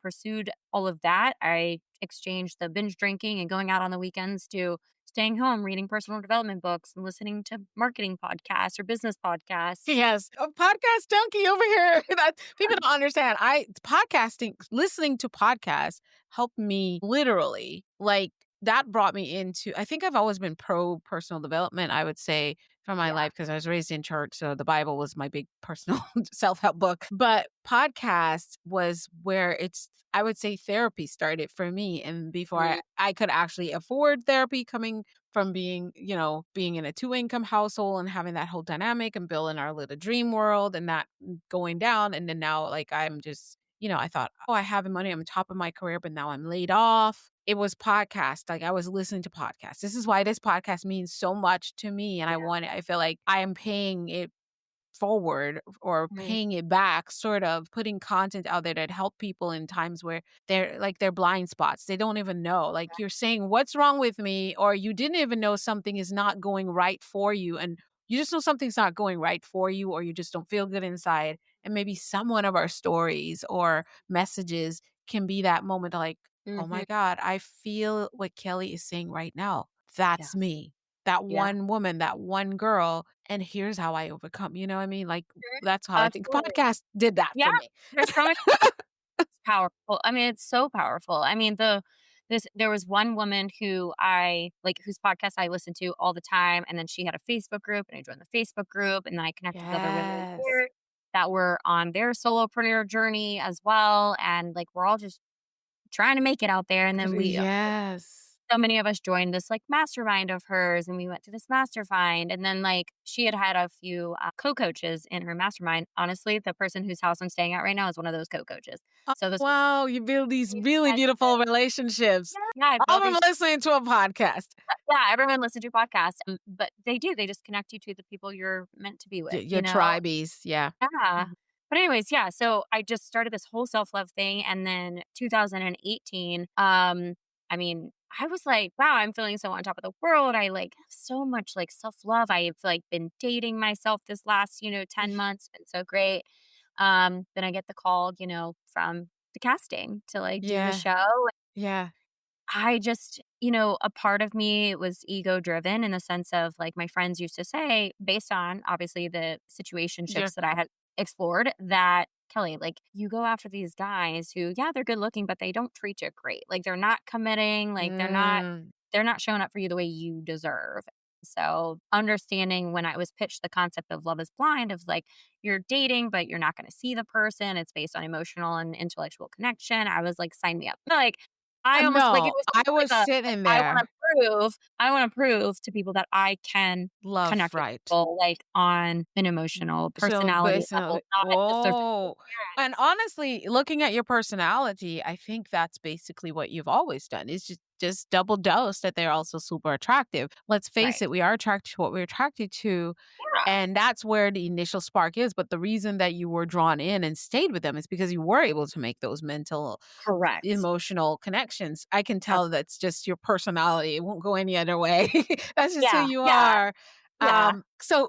pursued all of that. I exchanged the binge drinking and going out on the weekends to staying home, reading personal development books, and listening to marketing podcasts or business podcasts. Yes, a podcast junkie over here. That people don't understand. Podcasting, listening to podcasts helped me literally. Like that brought me into. I think I've always been pro personal development. I would say from my Yeah. life because I was raised in church, so the Bible was my big personal self help book. But podcast was where it's. I would say therapy started for me, and before Mhm. I could actually afford therapy, coming from being, being in a two income household and having that whole dynamic and building our little dream world and that going down. And then now, like, I'm just, I thought, oh, I have the money. I'm top of my career, but now I'm laid off. It was podcast. Like, I was listening to podcasts. This is why this podcast means so much to me. And Yeah. I feel like I am paying it forward or Mhm. paying it back, sort of putting content out there that help people in times where they're like their blind spots. They don't even know. Like you're saying, what's wrong with me? Or you didn't even know something is not going right for you. And you just know something's not going right for you, or you just don't feel good inside. And maybe some one of our stories or messages can be that moment like, oh my Mhm. God, I feel what Kelly is saying right now. That's Yes. me, that Yeah. one woman, that one girl, and here's how I overcome, you know what I mean? Like, Mhm. that's how I think Absolutely. podcast did that Yeah. for me. There's so much powerful. I mean, it's so powerful. I mean, there was one woman who I like whose podcast I listened to all the time, and then she had a Facebook group, and I joined the Facebook group, and then I connected with other women Yes. there that were on their solopreneur journey as well, and like we're all just trying to make it out there. And then Yes. so many of us joined this like mastermind of hers, and we went to this mastermind. And then like she had had a few co-coaches in her mastermind. Honestly, the person whose house I'm staying at right now is one of those co-coaches. Oh, So this was wow, you build these these really beautiful connections. relationships. Yeah, I All built from these. listening to a podcast. Yeah, everyone listens to podcasts, but they do. They just connect you to the people you're meant to be with. Your tribeys, yeah. Yeah. Mhm. But anyways, yeah, so I just started this whole self-love thing, and then 2018, I mean, I was like, wow, I'm feeling so on top of the world. I like have so much like self-love. I've like been dating myself this last, 10 months, been so great. Then I get the call, from the casting to like do the Yeah, show. yeah, I just, a part of me was ego driven in the sense of like my friends used to say, based on obviously the yeah. situationships that I had explored, that Kelly, like you go after these guys who, yeah, they're good looking, but they don't treat you great. Like they're not committing, like Mm, they're not showing up for you the way you deserve. So understanding when I was pitched the concept of love is blind, of like you're dating, but you're not going to see the person. It's based on emotional and intellectual connection. I was like, sign me up. Like I almost like it no, was I almost was like a sitting I there. wanna prove to people that I can Love, connect with right. people, like, on an emotional So personality level, basically, not just their physical oh, and appearance. honestly, looking at your personality, I think that's basically what you've always done. Is just double dose that they're also super attractive. Let's face Right. it, we are attracted to what we're attracted to, Yeah. and that's where the initial spark is. But the reason that you were drawn in and stayed with them is because you were able to make those mental, Correct. emotional connections. I can tell Absolutely. that's just your personality. It won't go any other way. That's just who Yeah, you yeah, are. yeah. So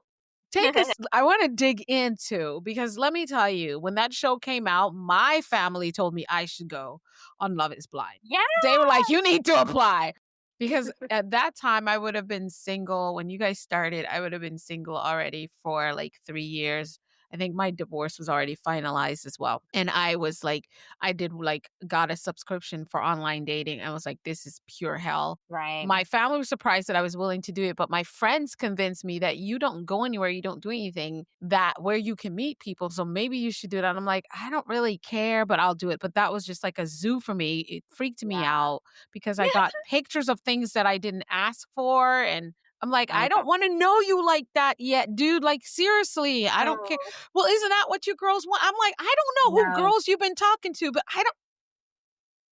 take us, I want to dig into, because let me tell you, when that show came out, my family told me I should go on Love is Blind. Yeah! They were like, you need to apply. Because at that time, I would have been single. When you guys started, I would have been single already for like 3 years. I think my divorce was already finalized as well. And I was like, I did like, got a subscription for online dating. I was like, this is pure hell. Right. My family was surprised that I was willing to do it, but my friends convinced me that you don't go anywhere, you don't do anything that where you can meet people. So maybe you should do that. And I'm like, I don't really care, but I'll do it. But that was just like a zoo for me. It freaked me Yeah. out because I got pictures of things that I didn't ask for. And I'm like, I I don't got want to know you like that yet, dude. Like, seriously, I don't care. no, Well, isn't that what you girls want? I'm like, I don't know who no. girls you've been talking to, but I don't.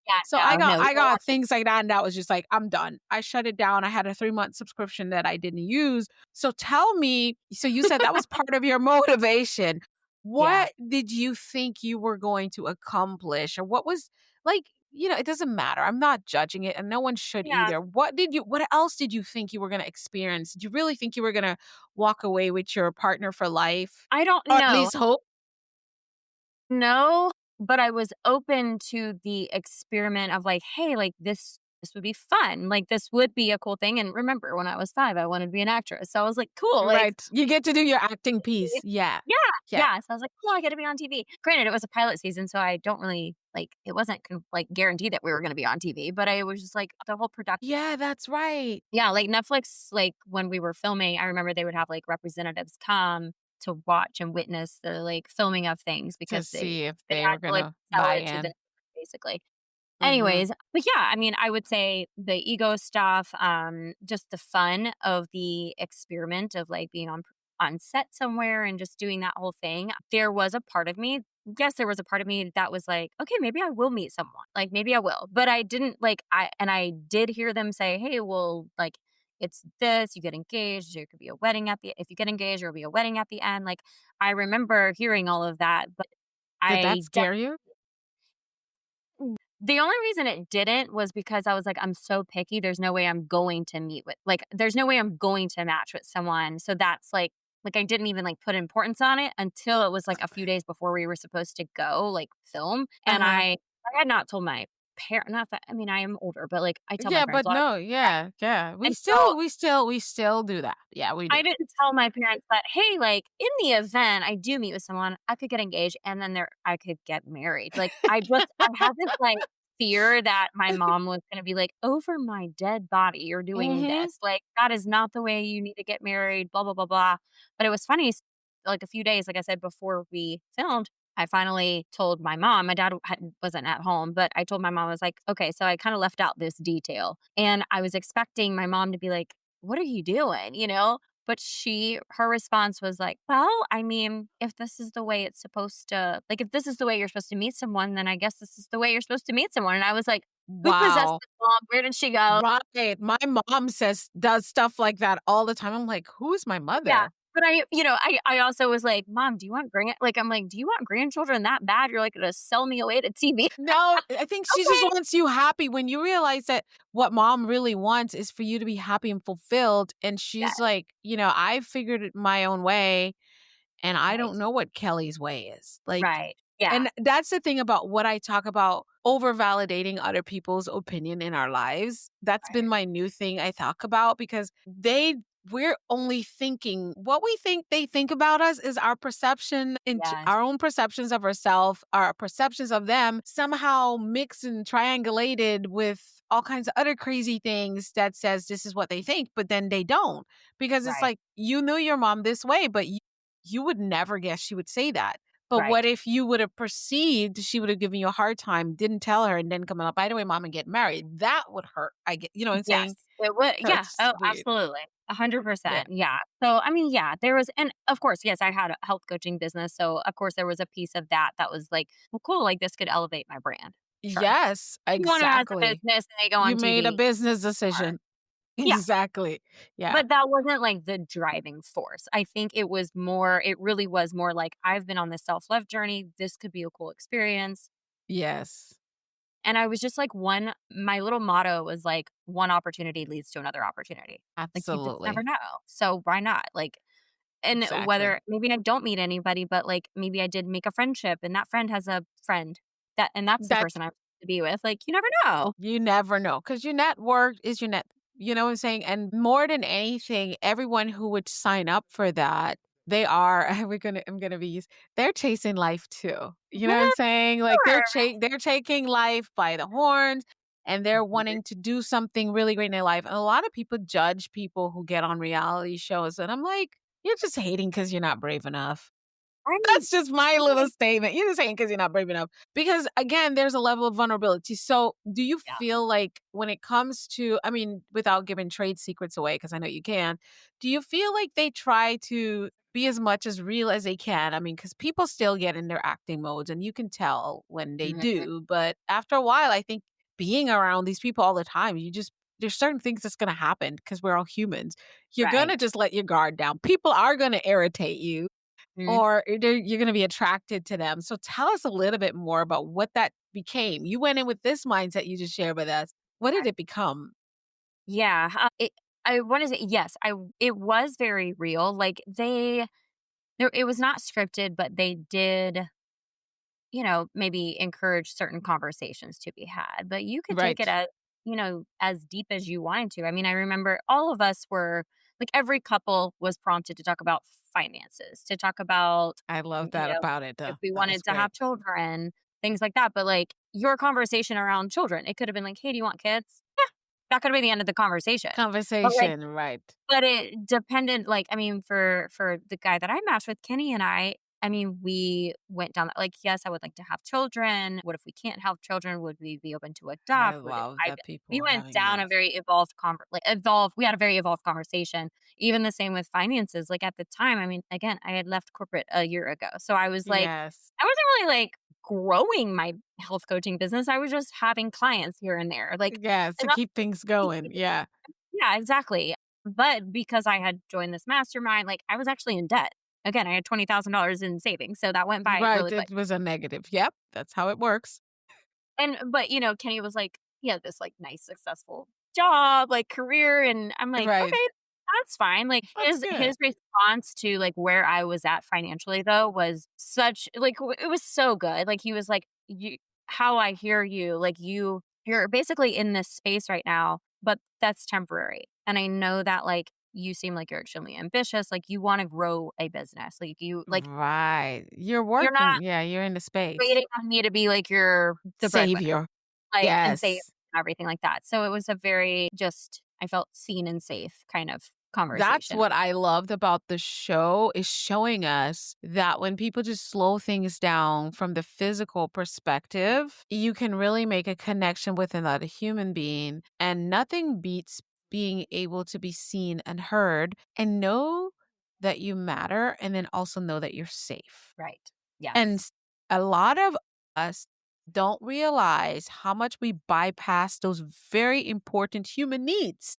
Yeah, So I got no, I no. got things like that, and that was just like, I'm done. I shut it down. I had a 3-month subscription that I didn't use. So tell me, so you said that was part of your motivation. Yeah. What did you think you were going to accomplish? Or what was like, it doesn't matter. I'm not judging it, and no one should Yeah. either. What else did you think you were gonna experience? Did you really think you were gonna walk away with your partner for life? I don't Or at know. least hope? No, but I was open to the experiment of like, "Hey, like, this would be fun. Like, this would be a cool thing." And remember, when I was 5, I wanted to be an actress. So I was like, "Cool, like." Right. You get to do your acting piece. Yeah. Yeah, Yeah. yeah. So I was like, "Cool, I get to be on TV." Granted, it was a pilot season, so I don't really like, it wasn't like, guaranteed that we were gonna be on TV, but I was just like, the whole production. Yeah, that's right. Yeah, like, Netflix, like, when we were filming, I remember they would have, like, representatives come to watch and witness the, like, filming of things To because they see if they they had were to, like, gonna sell buy it to the in. basically. Mhm. Anyways, but yeah, I mean, I would say the ego stuff, just the fun of the experiment of like being on set somewhere and just doing that whole thing. There was a part of me, yes, there was a part of me that was like, okay, maybe I will meet someone. Like maybe I will. But I didn't like I did hear them say, hey, well, like it's this, you get engaged, there could be a wedding at the if you get engaged, there'll be a wedding at the end. Like I remember hearing all of that, but Did that I scare you? the only reason it didn't was because I was like, "I'm so picky, there's no way I'm going to meet with like, there's no way I'm going to match with someone." So that's I didn't even, like, put importance on it until it was, like, a few days before we were supposed to go, like, film, and Uh-huh. I had not told my parent not that I mean, I am older, but, like, I tell my Yeah, parents but a lot. no, yeah, yeah. We And so still we still we still do that. Yeah, we do. I didn't tell my parents that, "Hey, like, in the event I do meet with someone, I could get engaged and then I could get married." Like, I had this, like, fear that my mom was gonna be like, "Over my dead body, you're doing Mhm. this. Like, that is not the way you need to get married, blah, blah, blah, blah." But it was funny, like, a few days, like I said, before we filmed, I finally told my mom. My dad wasn't at home, but I told my mom, I was like, "Okay." So I kinda left out this detail, and I was expecting my mom to be like, "What are you doing?" You know? But her response was like, "Well, I mean, if this is the way it's supposed to like, if this is the way you're supposed to meet someone, then I guess this is the way you're supposed to meet someone." And I was like, "Who possessed Wow. this mom? Where did she go?" Right. My mom does stuff like that all the time. I'm like, "Who's my Yeah. mother?" But I also was like, "Mom, do you want I'm like, "Do you want grandchildren that bad? You're, like, gonna sell me away to TV?" No, I think she just Okay. wants you happy when you realize that what mom really wants is for you to be happy and fulfilled, and Yeah, she's like, "I figured it my own way, and I right. don't know what Kelly's way is." Like, Right. Yeah. and that's the thing about what I talk about over validating other people's opinion in our lives. That's been Right. my new thing I talk about because we're only thinking what we think they think about us is our perception into Yes. our own perceptions of ourselves, our perceptions of them somehow mixed and triangulated with all kinds of other crazy things that says this is what they think, but then they don't. Because it's Right. like you knew your mom this way, but you would never guess she would say that. But what Right. if you would have perceived she would have given you a hard time, didn't tell her, and then come up, by the way, mom, and get married? That would hurt. I get, you know what I'm Yes, saying? it would yeah, Hurts oh, weird. absolutely, Yeah. 100%, yeah. So, I mean, yeah, there was and of course, yes, I had a health coaching business, so, of course, there was a piece of that that was like, "Well, cool, like, this could elevate my brand." Sure. Yes, Someone who has a exactly. business and they go You on made a TV, business sure. decision. Yeah, Exactly. Yeah. but that wasn't, like, the driving force. I think it really was more like, I've been on this self-love journey, this could be a cool experience. Yes. And I was just like my little motto was like, "One opportunity leads to another opportunity." Like, you just never Absolutely. know. So why not? Like, and Exactly. whether maybe I don't meet anybody, but like maybe I did make a friendship and that friend has a friend and that's the That's person I'm to be with. Like, you never know. You never know because your network is your net. You know what I'm saying? And more than anything, everyone who would sign up for that, they are, I'm gonna be used, they're chasing life too. You know what I'm Yeah, saying? Like sure. they're taking life by the horns and they're Mhm. wanting to do something really great in their life. And a lot of people judge people who get on reality shows. And I'm like, you're just hating because you're not brave enough. Right. That's just my little Right. statement. You're just saying because 'cause you're not brave enough. Because again, there's a level of vulnerability. So, do you Yeah. feel like when it comes to I mean, without giving trade secrets away, because I know you can, do you feel like they try to be as much as real as they can? I mean, because people still get in their acting modes, and you can tell when they Mhm. do, but after a while, I think being around these people all the time, there's certain things that's gonna happen because we're all humans. You're Right. gonna just let your guard down. People are gonna irritate you Mhm. or you're gonna be attracted to them. So tell us a little bit more about what that became. You went in with this mindset you just shared with us. What did it become? Yeah, I wanna say yes, it was very real, like, it was not scripted, but they did, maybe encourage certain conversations to be had, but you could take it Right. as, as deep as you wanted to. I mean, I remember all of us were like, every couple was prompted to talk about finances, to talk about, I love you that know, about it, if though. we That was wanted to great. have children, things like that, but, like, your conversation around children, it could have been like, "Hey, do you want kids?" Yeah, that could have been the end of the conversation. But, like, Conversation, right. but it depended, like, I mean, for the guy that I matched with, Kenny and I mean, we went down that, like, yes, I would like to have children. What if we can't have children? Would we be open to I adopt? Would love I that people We are went having down a yes. very evolved evolved we had a very evolved conversation. Even the same with finances, like, at the time, I mean, again, I had left corporate a year ago, so I was like Yes. I wasn't really, like, growing my health coaching business, I was just having clients here and there, like, Yes, to enough keep things going. Yeah. yeah, exactly. But because I had joined this mastermind, like, I was actually in debt. Again, I had $20,000 in savings, so that went by Right, really quick. it was a negative. Yep, that's how it works. But, Kenny was like, he had this, like, nice successful job, like, career, and I'm like, Right. "Okay, that's fine." Like, That's his good. response to, like, where I was at financially, though, was such like, it was so good. Like, he was like, "You how I hear you, like, you're basically in this space right now, but that's temporary. And I know that, like, you seem like you're extremely ambitious, like, you wanna grow a business. Right. You're You're not working. Yeah, you're in the space. waiting on me to be, like, the breadwinner." Savior. Like, and safe Yes. and everything like that. So it was a very just I felt seen and safe kind of That's conversation. what I loved about the show is showing us that when people just slow things down from the physical perspective, you can really make a connection with another human being. And nothing beats being able to be seen and heard and know that you matter and then also know that you're safe. Right. And Yes. a lot of us don't realize how much we bypass those very important human needs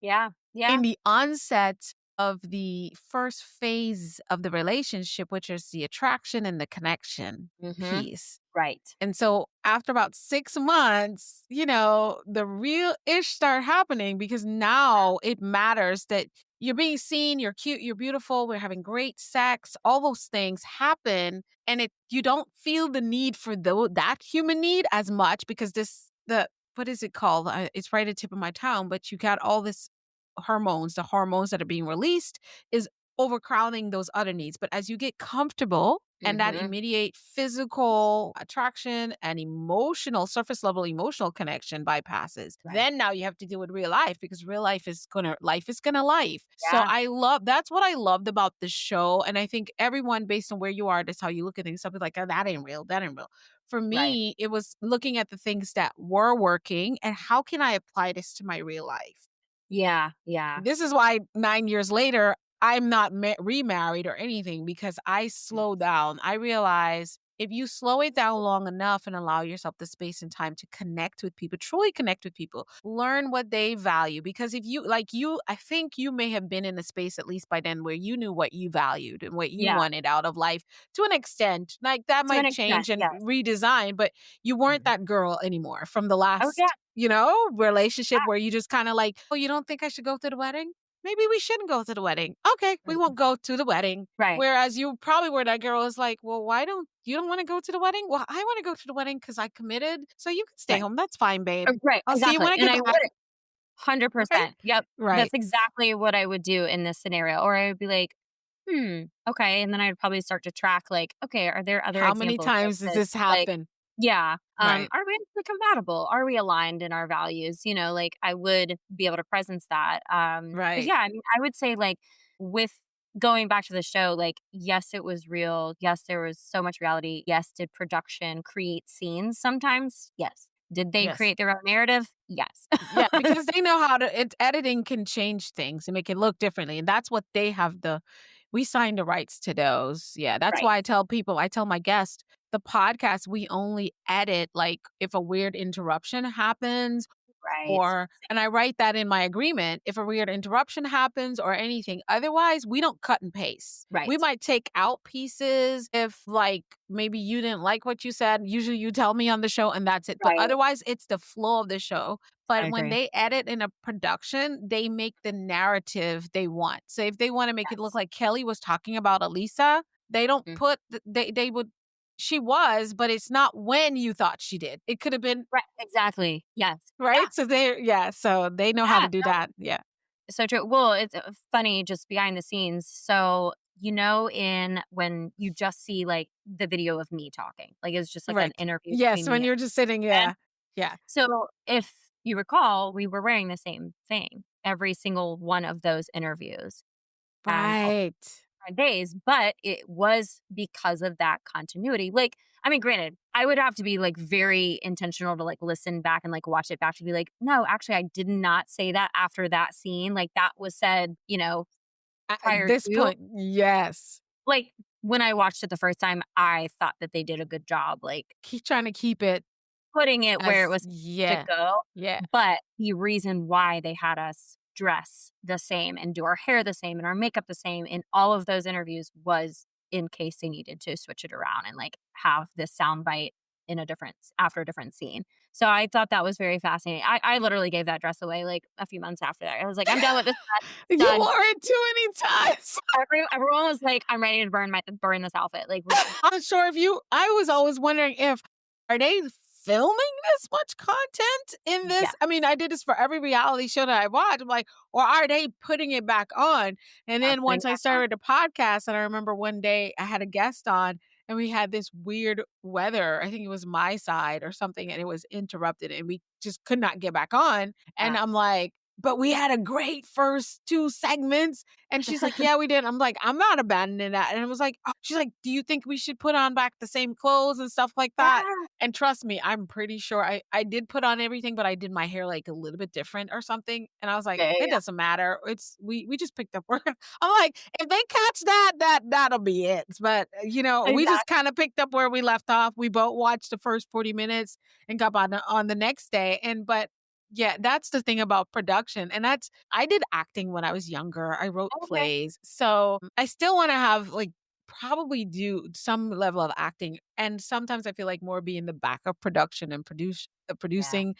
Yeah. in Yeah. the onset of the first phase of the relationship, which is the attraction and the connection Mhm. piece. Right. And so after about 6 months, the real ish start happening because now it matters that you're being seen, you're cute, you're beautiful, we're having great sex, all those things happen and you don't feel the need for that human need as much because the what is it called? It's right at the tip of my tongue, but you got all this the hormones that are being released is overcrowding those other needs. But as you get comfortable and that Mhm. immediate physical attraction and emotional, surface level emotional connection bypasses, Right. then now you have to deal with real life because real life is gonna life. So Yeah. that's what I loved about the show. And I think everyone, based on where you are, that's how you look at things. Something like, oh, that ain't real. That ain't real. For Right. me, it was looking at the things that were working and how can I apply this to my real life? Yeah. Yeah. This is why 9 years later, I'm not remarried or anything because I slow Yes. down. I realize if you slow it down long enough and allow yourself the space and time to connect with people, truly connect with people, learn what they value. Because if you, like you, I think you may have been in a space at least by then where you knew what you valued and what you Yeah. wanted out of life to an extent. Like that To an might extent, change and yes. redesign, but you weren't Mhm. that girl anymore from the Oh, yeah. last relationship Yeah. where you just kind of like, oh, you don't think I should go to the wedding? Maybe we shouldn't go to the wedding. Okay, we Mhm. won't go to the wedding. Right. Whereas you probably were that girl is like, well, why don't you don't want to go to the wedding? Well, I want to go to the wedding because I committed. So you can stay Right. home. That's fine, babe. Right, I'll see you exactly, when I and get I back. would Okay. 100%. Yep. Right. That's exactly what I would do in this scenario, or I would be like, "Hmm, okay," and then I'd probably start to track, like, "Okay, are there other How many examples like times does this?" this Like, happen? yeah, Right. are we actually compatible? Are we aligned in our values? Like, I would be able to presence that, because Right. yeah, I mean, I would say, like, with going back to the show, like, yes, it was real. Yes, there was so much reality. Yes, did production create scenes sometimes? Yes. Did they Yes. create their own narrative? Yes. Yeah, because they know how to editing can change things and make it look differently, and that's what they have we sign the rights to those. Yeah, that's Right. why I tell my guests, the podcast, we only edit, like, if a weird interruption happens Right. or and I write that in my agreement, if a weird interruption happens or anything. Otherwise, we don't cut and paste. We Right. might take out pieces if, like, maybe you didn't like what you said. Usually you tell me on the show and that's it. But Right. otherwise, it's the flow of the show. I But when agree. they edit in a production, they make the narrative they want. So if they want to make it look Yes. like Kelly was talking about Alisa, they don't Mm. put they would she was, but it's not when you thought she did. It could have been Right. Exactly. Yes. Yeah. right? So they yeah, so they know how to Yeah. do that. Yeah. So true. Well, it's funny just behind the scenes. So, in when you just see like the video of me talking, like it's just like an Right. interview Yes, between when me you're just sitting and yeah. Yeah. so if you recall, we were wearing the same thing every single one of those interviews and all Right. our days, but it was because of that continuity. Like, I mean, granted, I would have to be like very intentional to like listen back and like watch it back to be like, no, actually, I did not say that after that scene. Like that was said, At prior this to. point, yes. Like when I watched it the first time, I thought that they did a good job, like Keep trying to keep it putting it where it as was to yeah. go. Yeah. But the reason why they had us dress the same and do our hair the same and our makeup the same in all of those interviews was in case they needed to switch it around and like have this sound bite in a different after a different scene. So I thought that was very fascinating. I literally gave that dress away like a few months after that. I was like, I'm done with this. You Done. wore it too many times. Everyone was like, I'm ready to burn this outfit. Like we're done. I'm not sure if you I was always wondering if are they filming this much content in Yeah. this? I mean, I did this for every reality show that I watched. I'm like, or are they putting it back on? And Yeah, then putting once it I back on. started the podcast, and I remember one day I had a guest on and we had this weird weather. I think it was my side or something, and it was interrupted and we just could not get back on. And Yeah. I'm like, but we had a great first two segments. And she's like, yeah, we did. I'm like, I'm not abandoning that. And I was like, oh. She's like, do you think we should put on back the same clothes and stuff like that? Yeah. And trust me, I'm pretty sure I did put on everything, but I did my hair like a little bit different or something. And I was like, Yeah, yeah, it yeah. doesn't matter. It's we just picked up work. I'm like, if they catch that'll be it. But we just Exactly. kind of picked up where we left off. We both watched the first 40 minutes and got on the next day. And but yeah, that's the thing about production. And that's I did acting when I was younger. I wrote Okay. plays. So I still want to have like probably do some level of acting. And sometimes I feel like more be in the back of production and Yeah. producing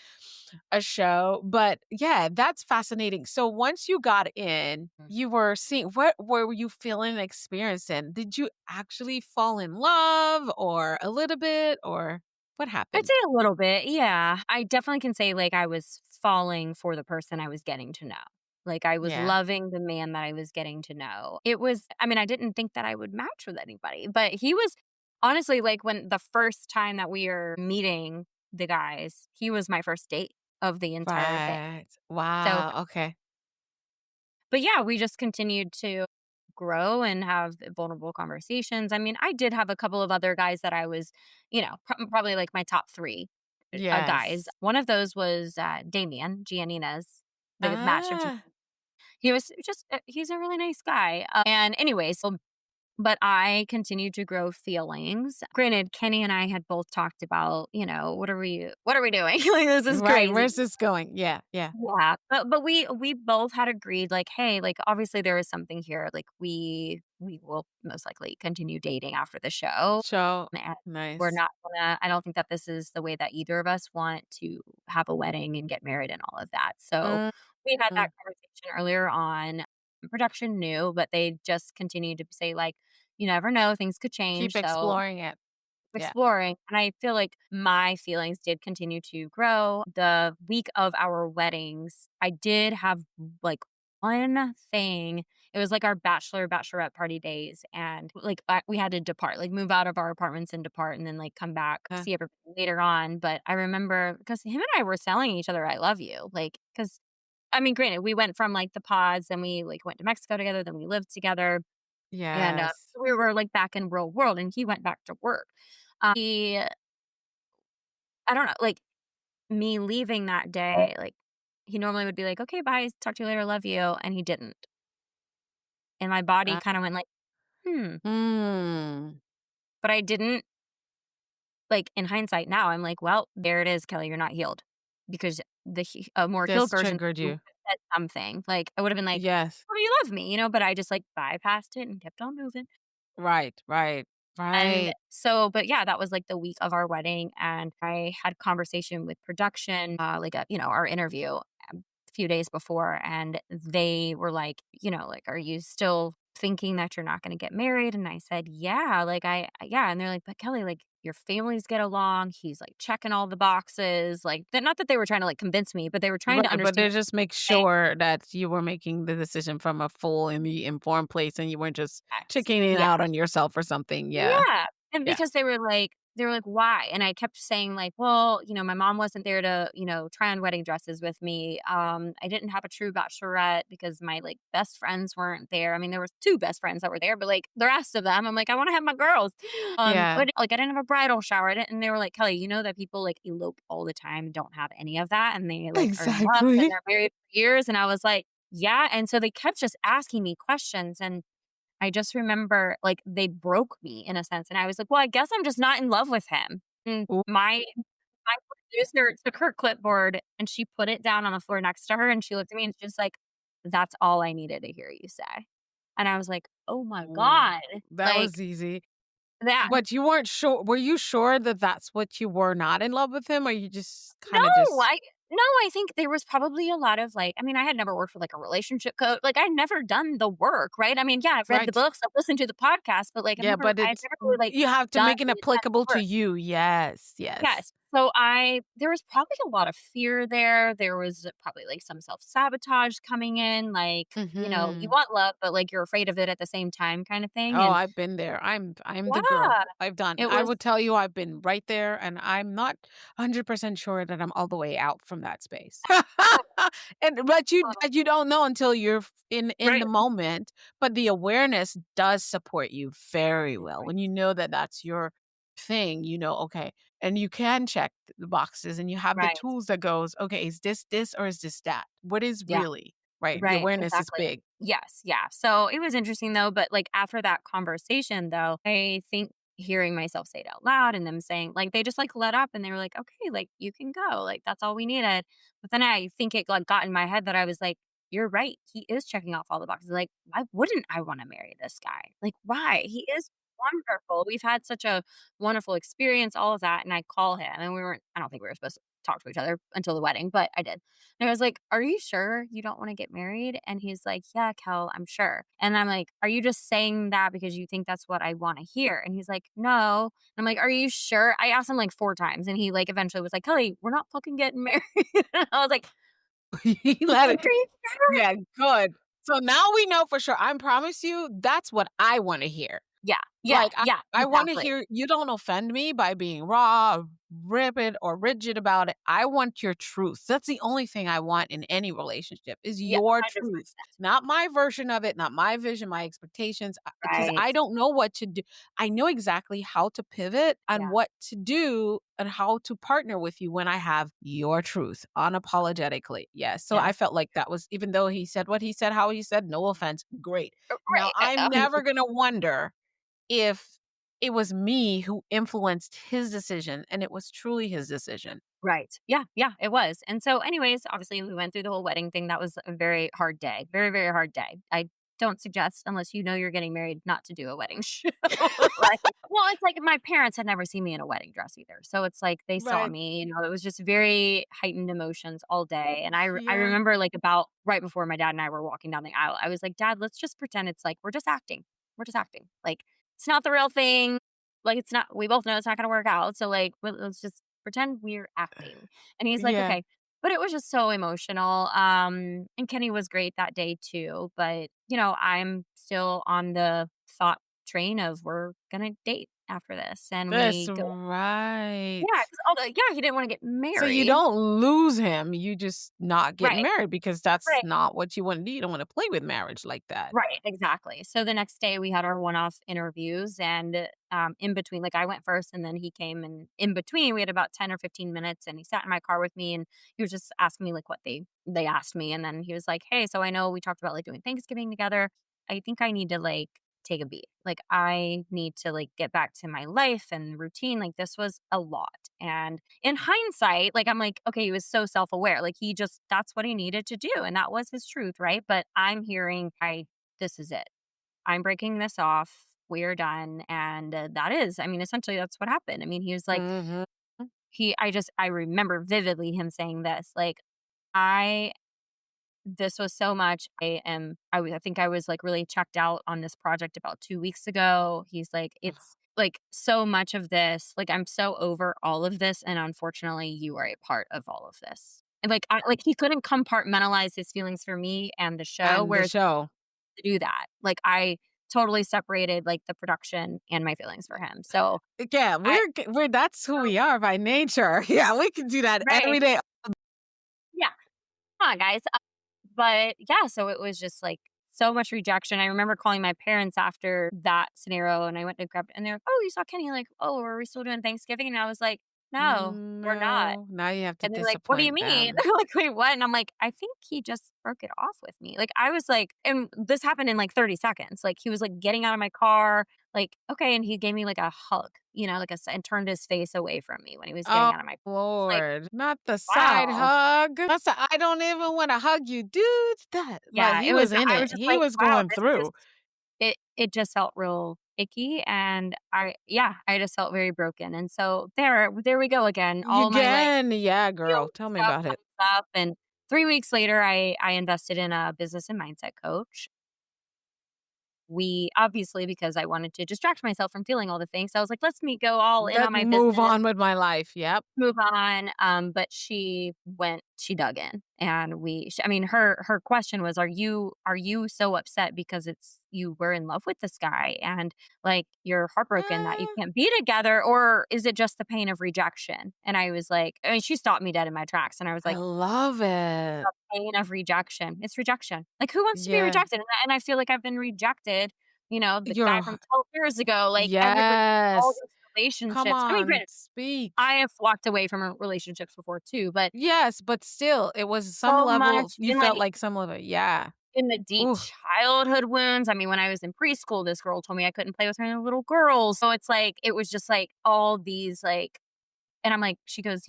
a show. But yeah, that's fascinating. So once you got in, Mm. you were seeing what were you feeling and experiencing? Did you actually fall in love or a little bit or what I'd happened? say a little bit, yeah. I definitely can say, like, I was falling for the person I was getting to know. Like, I was Yeah. loving the man that I was getting to know. I mean, I didn't think that I would match with anybody, but he was honestly, like, when the first time that we were meeting the guys, he was my first date of the entire thing. Right. So Wow. Okay. but yeah, we just continued to grow and have vulnerable conversations. I mean, I did have a couple of other guys that I was, probably like my top three guys. Yes. One of those was Damien, Giannina's, the match of Ah. he was just, he's a really nice guy. And anyway, but I continued to grow feelings. Granted, Kenny and I had both talked about, what are we doing? Like, this is Right. crazy. Where's this going? Yeah. Yeah. Yeah, but we both had agreed, like, hey, like obviously there is something here. Like we will most likely continue dating after the show, Show. and we're Nice. not gonna. I don't think that this is the way that either of us want to have a wedding and get married and all of that. So Mm. we had that conversation earlier on. Production knew, but they just continued to say like, you never know, things could Keep change. So exploring it. Yeah. exploring, and I feel like my feelings did continue to grow. The week of our weddings, I did have, like, one thing. It was, like, our bachelorette party days, and, like, we had to depart, like, move out of our apartments and depart and then, like, come back, Uh, see everybody later on, but I remember because him and I were telling each other, "I love you," like, because I mean, granted, we went from, like, the pods, and we, like, went to Mexico together, then we lived together, and, yes. we were, like, back in real world, and he went back to work. He I don't know, like, me leaving that day, like, he normally would be like, "Okay, bye, talk to you later, love you," and he didn't, and my body Uh, kinda went like, "Hmm," mm. but I didn't like, in hindsight now, I'm like, "Well, there it is, Kelly, you're not healed." Because a more healed This version of triggered you you. would've said something. Like, I would've been like, Yes. "Oh, you love me," but I just, like, bypassed it and kept on moving. Right, right, And right. so but yeah, that was, like, the week of our wedding, and I had conversation with production, like, our interview, a few days before, and they were like, like, "Are you still thinking that you're not gonna get married?" And I said, "Yeah," like, yeah, and they're like, "But Kelly, like, your families get along, he's, like, checking all the boxes," like, not that they were trying to, like, convince me, but they were trying to Right, but understand they what just make I'm saying. sure that you were making the decision from a full and the informed place and you weren't just Yes. chickening Yeah. out on yourself or something. Yeah. Yeah, and Yeah. because they were like, "Why?" And I kept saying like, "Well, my mom wasn't there to, try on wedding dresses with me. I didn't have a true bachelorette because my, like, best friends weren't there." I mean, there was 2 best friends that were there, but, like, the rest of them, I'm like, "I wanna have my girls." Yeah. But, like, I didn't have a bridal shower, I didn't and they were like, "Kelly, you know that people, like, elope all the time and don't have any of that, and they, like, are in love and Exactly. they're married for years?" And I was like, "Yeah," and so they kept just asking me questions, and I just remember, like, they broke me in a sense, and I was like, "Well, I guess I'm just not in love with him." And Ooh. my producer took her clipboard, and she put it down on the floor next to her, and she looked at me, and she's like, "That's all I needed to hear you say." And I was like, "Oh my Ooh, god." that Like, was easy. that But you weren't sure were you sure that that's what you were not in love with him, or you just No, kinda just I no, I think there was probably a lot of, like I mean, I had never worked with, like, a relationship coach, like, I'd never done the work, right? I mean, yeah, I've read the right. books, I've listened to the podcast, but, like, Yeah, but I'd it's never really, like, you have to done make it the intense applicable to work. you. Yes, yes. Yes. So there was probably a lot of fear there. There was probably, like, some self-sabotage coming in, like, you Mhm. want love, but, like, you're afraid of it at the same time kinda thing, Oh, and I've been there. I'm the girl. yeah, I've done it I was would tell you I've been right there, and I'm not 100% sure that I'm all the way out from that space. oh, And but oh, you don't know until you're in right, the moment, but the awareness does support you very well. right, When you know that that's your thing, okay, and you can check the boxes and you have the right. tools that goes, "Okay, is this or is this that? What is Yeah. really?" Right? The Right, awareness is exactly. big. Yes, yeah. So it was interesting though, but like after that conversation though, I think hearing myself say it out loud and them saying like they just like let up and they were like, "Okay, like you can go." Like that's all we needed. But then I think it like got in my head that I was like, "You're right. He is checking off all the boxes. Like why wouldn't I want to marry this guy? Like why? He is wonderful. We've had such a wonderful experience, all of that." And I call him and I don't think we were supposed to talk to each other until the wedding, but I did. And I was like, "Are you sure you don't wanna get married?" And he's like, "Yeah, Kel, I'm sure." And I'm like, "Are you just saying that because you think that's what I wanna hear?" And he's like, "No." And I'm like, "Are you sure?" I asked him like 4 times, and he, like, eventually was like, "Kelly, we're not fucking getting married." And I was He let like, it "Are you sure?" Yeah, good. So now we know for sure. I promise you, that's what I wanna hear. Yeah, yeah, Like, yeah, I wanna exactly. hear you don't offend me by being raw, ribbed, or rigid about it. I want your truth. That's the only thing I want in any relationship is Yeah, your truth, 100%. not my version of it, not my vision, my expectations, because Right. I don't know what to do. I know exactly how to pivot and Yeah, what to do and how to partner with you when I have your truth unapologetically. Yes. So yeah. I felt like that was even though he said what he said, how he said, no offense, great. Now Right, I'm never gonna wonder if it was me who influenced his decision and it was truly his decision. right. Yeah, yeah, it was. And so anyways, obviously we went through the whole wedding thing. That was a very hard day. Very, very hard day. I don't suggest unless you know you're getting married not to do a wedding show. Like, well, it's like my parents had never seen me in a wedding dress either. So it's like they saw Right. me, it was just very heightened emotions all day. And I Yeah. remember like about right before my dad and I were walking down the aisle, I was like, "Dad, let's just pretend it's like we're just acting. We're just acting. Like it's not the real thing. Like it's not we both know it's not gonna work out. So like let's just pretend we're acting." And he's like, Yeah. "Okay." But it was just so emotional. And Kenny was great that day too. But, I'm still on the thought train of we're gonna date after this. And That's we go, right. yeah, because yeah, he didn't want to get So you married. don't lose him, you just not getting Right. married because that's Right. not what you wanna do. You don't wanna play with marriage like that. Right, exactly. So the next day we had our one-off interviews and, in between like, I went first and then he came, and in between, we had about 10 or 15 minutes, and he sat in my car with me, and he was just asking me, like, what they asked me, and then he was like, "Hey, so I know we talked about, like, doing Thanksgiving together. I think I need to, like, take a beat. Like, I need to, like, get back to my life and routine. Like, this was a lot. And in hindsight, like, I'm like, okay, he was so self-aware. Like, he just that's what he needed to do, and that was his truth, right? But I'm hearing, I this is it. I'm breaking this off. We're done. And that is, I mean, essentially that's what happened. I mean, he was like, Mhm. I remember vividly him saying this, like, I this was so much. I think I was like really checked out on this project about 2 weeks ago. He's like, it's like so much of this, like I'm so over all of this and unfortunately you are a part of all of this. And like he couldn't compartmentalize his feelings for me and the show, And the whereas show. to do that. Like I totally separated like the production and my feelings for him. So Yeah, I we're that's who we are by nature. Yeah, we can do that right. every day. Yeah. Come on, guys. But yeah, so it was just like so much rejection. I remember calling my parents after that scenario and I went to grab and they're like, "Oh, you saw Kenny?" Like, "Oh, are we still doing Thanksgiving?" And I was like, "No, we're not." No, now you have to And they're like, "What do you disappoint mean?" them. They're like, "Wait, what?" And I'm like, "I think he just broke it off with me." Like I was like, and this happened in like 30 seconds. Like he was like getting out of my car, like, okay, and he gave me like a hug, like and turned his face away from me when he was getting Oh, out of my car. Like, Lord, not the side wow. hug. That's a, I don't even wanna hug you, dude. That but Yeah, he was in I it. was just He like, was wow, going this through. just it just felt real icky and I just felt very broken. And so there we go again. All my like Again, yeah, healing girl, tell me stuff about it. comes up and 3 weeks later I invested in a business and mindset coach. We obviously because I wanted to distract myself from feeling all the things. So I was like, let's me go all in That on my move business. on with my life, yep. Move on, but she dug in, and I mean, her question was, "Are you so upset because it's you were in love with this guy and, like, you're heartbroken that you Ah, can't be together, or is it just the pain of rejection?" And I was like I mean, she stopped me dead in my tracks, and I was I like, love it. "The pain of rejection." It's rejection. Like, who wants to be Yeah. rejected? And I feel like I've been rejected, the guy You're from 12 years ago, like, everybody, all yes. these Come relationships I mean, on, granted speak. I have walked away from, relationships before too, but Yes, but still, it was some so level much you felt like some level yeah. in the deep Ooh, childhood wounds. I mean, when I was in preschool, this girl told me I couldn't play with her little girls. So it's like, it was just like all these like, and I'm like, she goes,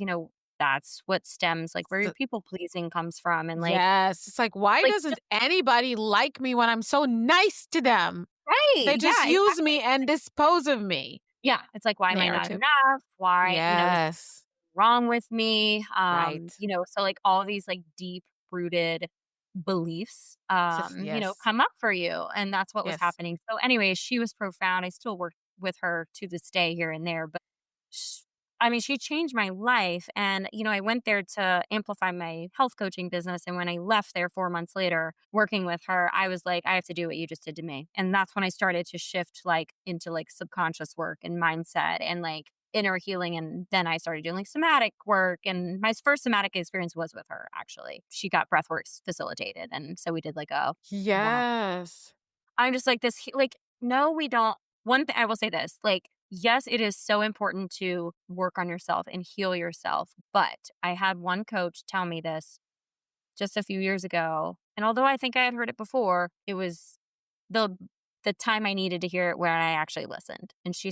that's what stems like where your s people pleasing comes from. And yes, it's like, why just doesn't anybody like me when I'm so nice to them? right. They just Yeah, use exactly. me and dispose of me. Yeah. It's like, why am I not Narrative. enough? Why, is Yes. wrong with me. Right. So like all these like deep rooted beliefs Yes. come up for you. And that's what was Yes. happening. So anyway, she was profound. I still work with her to this day here and there, but sh I mean, she changed my life and I went there to amplify my health coaching business and when I left there 4 months later working with her, I was like, I have to do what you just did to me. And that's when I started to shift like into like subconscious work and mindset and like inner healing and then I started doing like somatic work and my first somatic experience was with her actually. She got breathworks facilitated and so we did like a one Yes. I'm just like like no we don't. One thing I will say this, like yes it is so important to work on yourself and heal yourself, but I had one coach tell me this just a few years ago and although I think I had heard it before, it was the the time I needed to hear it where I actually listened. And she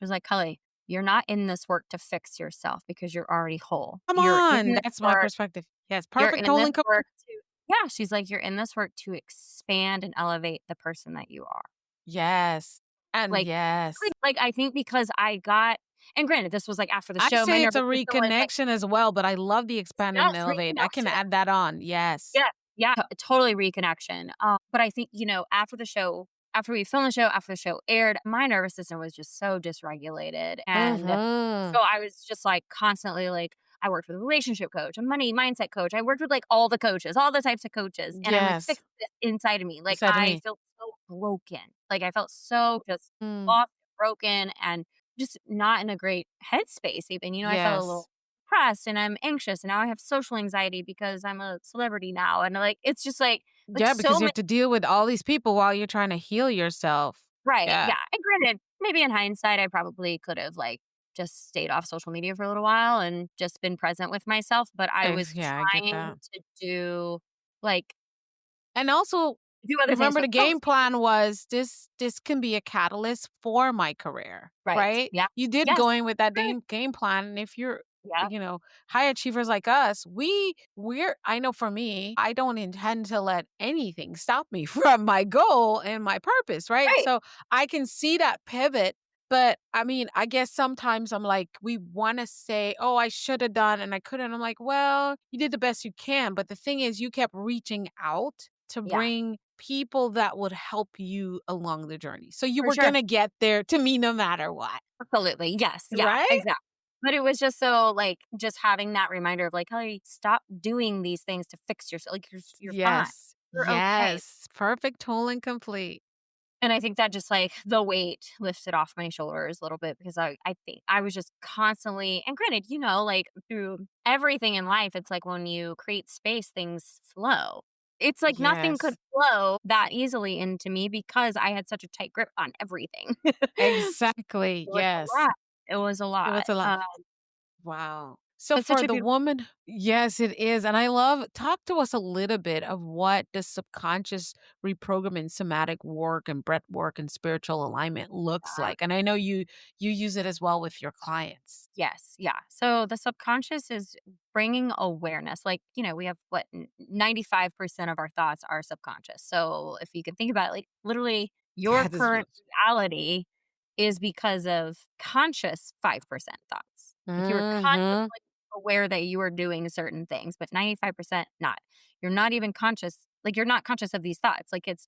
was like, "Kelly, you're not in this work to fix yourself because you're already whole. Come You're in on, this that's my work perspective. Yes, you're perfect in this tolling co work to" Yeah, she's like, "You're in this work to expand and elevate the person that you are." yes, and Like, yes. I think because I got and granted, this was, like, after the I show, my say it's a nervous system was, like, reconnection as well, but I love the expand and yes, elevate. I can reconnection. add that on, yes. Yeah, yeah, totally reconnection. But I think, after the show after we filmed the show, after the show aired, my nervous system was just so dysregulated, and Mhm. so I was just, like, constantly, like I worked with a relationship coach, a money mindset coach, I worked with, like, all the coaches, all the types of coaches, and I'm like, Yes, "Fix this inside of me." you Like, said to I me. felt so broken. Like, I felt so just Mm, lost, broken, and just not in a great headspace even, I felt a yes. little depressed and I'm anxious and now I have social anxiety because I'm a celebrity now and like it's just like Yeah, so because you many have to deal with all these people while you're trying to heal yourself. right. Yeah. Yeah. And granted, maybe in hindsight I probably could have like just stayed off social media for a little while and just been present with myself, but I was Yeah, I get trying that. to do like And also, do other things, Remember but the game mostly plan was this can be a catalyst for my career, right. right? Yeah. You did Yes. go in with that Right. game plan, and if you're, Yeah. high achievers like us, we're I know for me, I don't intend to let anything stop me from my goal and my purpose, right? Right. So I can see that pivot, but I mean, I guess sometimes I'm like, we want to say, "Oh, I should have done and I couldn't." I'm like, "Well, you did the best you can." But the thing is, you kept reaching out to Yeah. bring people that would help you along the journey. So you For were sure. gonna get there to me no matter what, Absolutely. Yes. Yeah. right? Exactly. But it was just so like just having that reminder of like, hey, stop doing these things to fix yourself. Like you're fine. Yes. You're okay. Yes. Perfect, whole, and complete. And I think that just like the weight lifted off my shoulders a little bit because I think I was just constantly, and granted, like through everything in life, it's like when you create space, things flow. It's like nothing could Yes. flow that easily into me because I had such a tight grip on everything. It Exactly. was a Yes. lot. It was a It lot. was a lot. Wow. So But such for a the beautiful woman, yes, it is. And I love talk to us a little bit of what the subconscious reprogramming somatic work and breath work and spiritual alignment looks like. And I know you use it as well with your clients. yes, yeah. So the subconscious is bringing awareness. Like, we have 95% of our thoughts are subconscious. So if you can think about it, like literally your That is current really reality is because of conscious 5% thoughts. Like you were consciously mhm. aware that you were doing certain things, but 95% not. You're not even conscious. Like you're not conscious of these thoughts. Like it's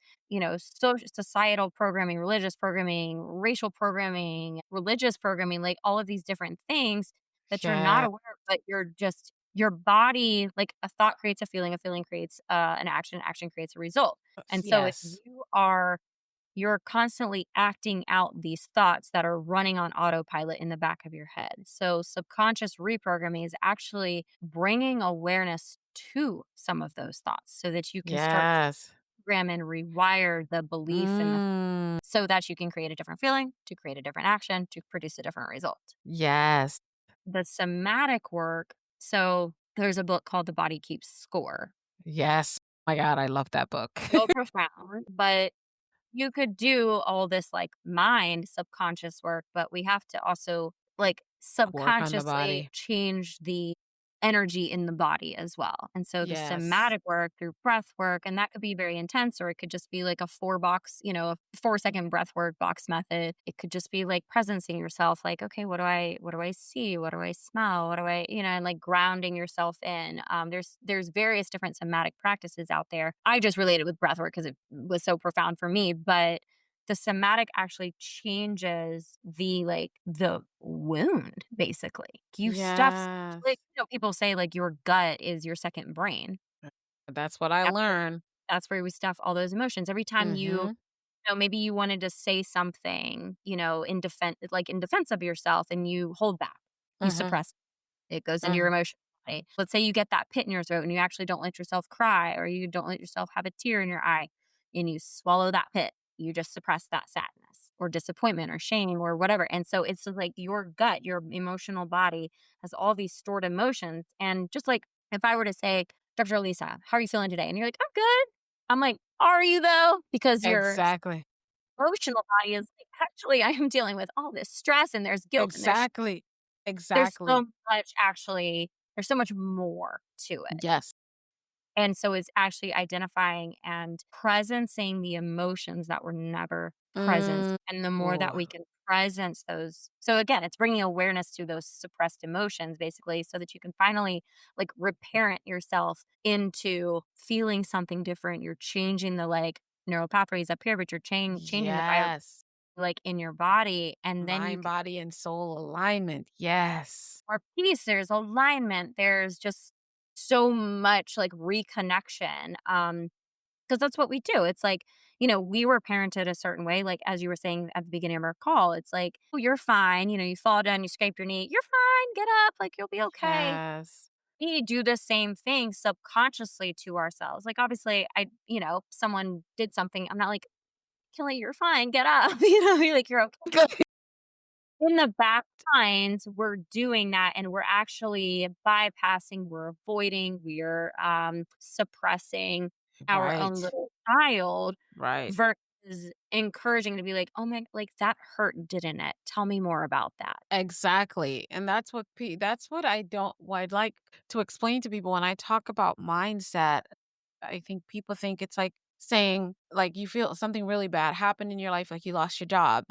societal programming, religious programming, racial programming, religious programming, like all of these different things that you're not Yeah. aware of, but you're just your body, like a thought creates a feeling creates an action creates a result. And so if Yes. you're constantly acting out these thoughts that are running on autopilot in the back of your head. So subconscious reprogramming is actually bringing awareness to some of those thoughts so that you can start Yes. program and rewire the belief in the Mm. so that you can create a different feeling, to create a different action, to produce a different result. Yes. The somatic work, so there's a book called The Body Keeps Score. Yes. My god, I love that book. So profound, but you could do all this like mind subconscious work, but we have to also like Work on the subconsciously body. change the energy in the body as well. And so the Yes. somatic work through breath work, and that could be very intense, or it could just be like a 4 box, a 4 second breath work box method. It could just be like presencing yourself, like, okay, what do I see? What do I smell? What do I, and like grounding yourself in. There's various different somatic practices out there. I just related with breath work because it was so profound for me, but the somatic actually changes the wound basically. You stuff like, Yes. people say like your gut is your second brain. That's what I That's where learned. that's where we stuff all those emotions. Every time Mhm. maybe you wanted to say something, in defense of yourself and you hold back. You Mhm. suppress it goes into your Mhm. emotional body. Let's say you get that pit in your throat and you actually don't let yourself cry or you don't let yourself have a tear in your eye and you swallow that pit. You just suppress that sadness or disappointment or shame or whatever. And so it's just like your gut, your emotional body has all these stored emotions. And just like if I were to say, Dr. Lisa, how are you feeling today? And you're like, I'm good. I'm like, are you though? Because your Exactly. emotional body is like, actually, I am dealing with all this stress and there's guilt and Exactly. there's Exactly. so much actually there's so much more to it. Yes. And so it's actually identifying and presencing the emotions that were never present. Mm. And the more that Ooh. we can presence those. So again, it's bringing awareness to those suppressed emotions basically so that you can finally like reparent yourself into feeling something different. You're changing the like neural pathways up here, but you're changing the bio Yes. like in your body. And then you Mind, body, and soul alignment. Yes. more peace, there's alignment, there's just so much like reconnection. Because that's what we do. It's like, we were parented a certain way. Like as you were saying at the beginning of our call, it's like, oh, you're fine. You fall down, you scrape your knee, you're fine, get up, like you'll be okay. Yes. We do the same thing subconsciously to ourselves. Like obviously, someone did something. I'm not like, Kelly, you're fine, get up. You're like, you're okay. Good. In the back minds, we're doing that and we're actually bypassing, we're avoiding, we're suppressing. our own Right. little child Right. versus encouraging to be like, "Oh my like, that hurt, didn't it? Tell me more about that." Exactly. And that's what what I'd like to explain to people when I talk about mindset. I think people think it's like saying like you feel something really bad happened in your life, like you lost your job.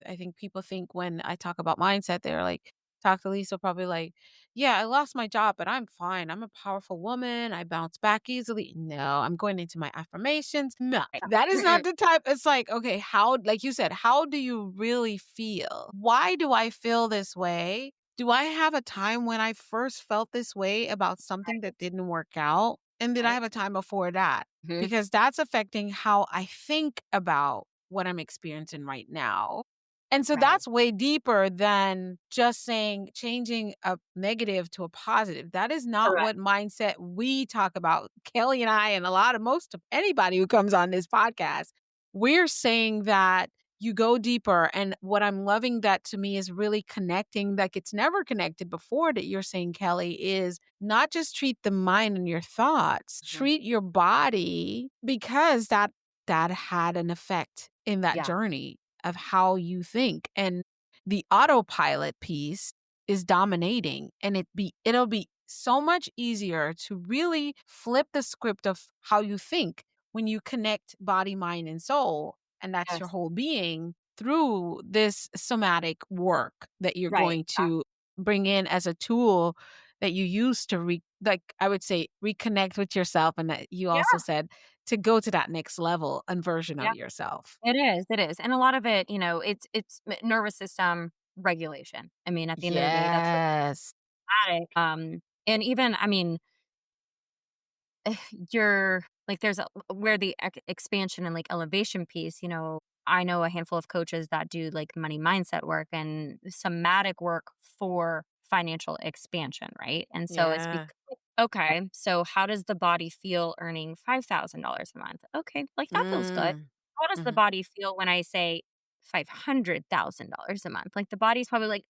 I think people think when I talk about mindset, they're like, talk to Lisa, probably like, yeah, I lost my job, but I'm fine. I'm a powerful woman. I bounce back easily. No, I'm going into my affirmations. No, Right. that is not Mm-mm. the type. It's like, okay, how, like you said, how do you really feel? Why do I feel this way? Do I have a time when I first felt this way about something that didn't work out? And did I have Right. a time before that? Mhm. Because that's affecting how I think about what I'm experiencing right now. And so Right. that's way deeper than just saying changing a negative to a positive. That is not Correct. what mindset we talk about. Kelly and I, and a lot of most of anybody who comes on this podcast, we're saying that you go deeper. And what I'm loving that to me is really connecting, like it's never connected before that you're saying, Kelly, is not just treat the mind and your thoughts, Mhm. treat your body because that had an effect in that Yeah. journey of how you think. And the autopilot piece is dominating and it'll be so much easier to really flip the script of how you think when you connect body, mind, and soul, and that's your Yes. whole being through this somatic work that you're Right. going to bring in as a tool that you use to like I would say reconnect with yourself, and that you also Yeah. said to go to that next level and version of Yeah. yourself. It is, and a lot of it, it's nervous system regulation. I mean, at the end of the day, that's what Yes. and even, I mean, you're like, there's a where the expansion and, like, elevation piece, I know a handful of coaches that do, like, money mindset work and somatic work for financial expansion, right? And so it's Yeah. okay, so how does the body feel earning $5,000 a month? Okay, like, that feels good. Mm. How does the Mhm. body feel when I say $500,000 a month? Like, the body's probably like,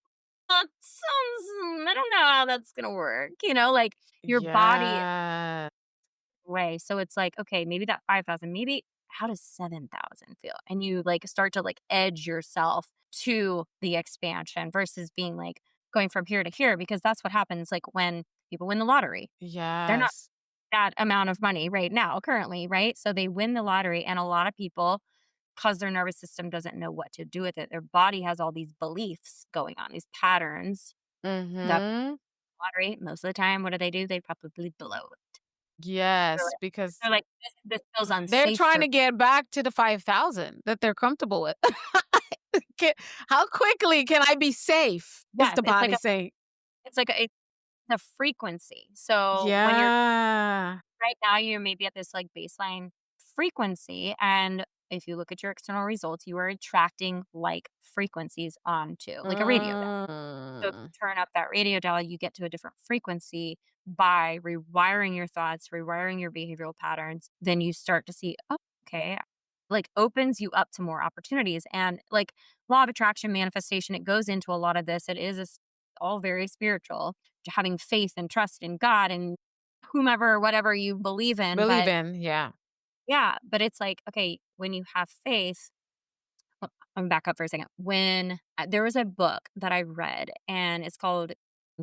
"That sounds I don't know how that's gonna work," like, your body Yeah. way. So it's like, okay, maybe that 5,000, maybe how does 7,000 feel? And you like start to like edge yourself to the expansion versus being like going from here to here because that's what happens like when people win the lottery. They're not Yes. that amount of money right now currently, right? So they win the lottery and a lot of people because their nervous system doesn't know what to do with it. Their body has all these beliefs going on, these patterns that Mhm. lottery most of the time what do? They probably blow it. Yes, because They're like, this feels they're unsafe trying for to get back to the 5,000 that they're comfortable with. Can how quickly can I be safe, is yes, the body saying. it's a frequency. So when you're Yeah. right now, you're maybe at this like baseline frequency, and if you look at your external results, you are attracting like frequencies onto like a radio dial. So if you Mm. turn up that radio dial, you get to a different frequency by rewiring your thoughts, rewiring your behavioral patterns. Then you start to see, oh, okay, like opens you up to more opportunities. And like law of attraction manifestation, it goes into a lot of this. It is all very spiritual, having faith and trust in God and whomever, whatever you believe in. Believe But in, yeah. yeah, but it's like, okay, when you have faith, I'm back up for a second. When there was a book that I read, and it's called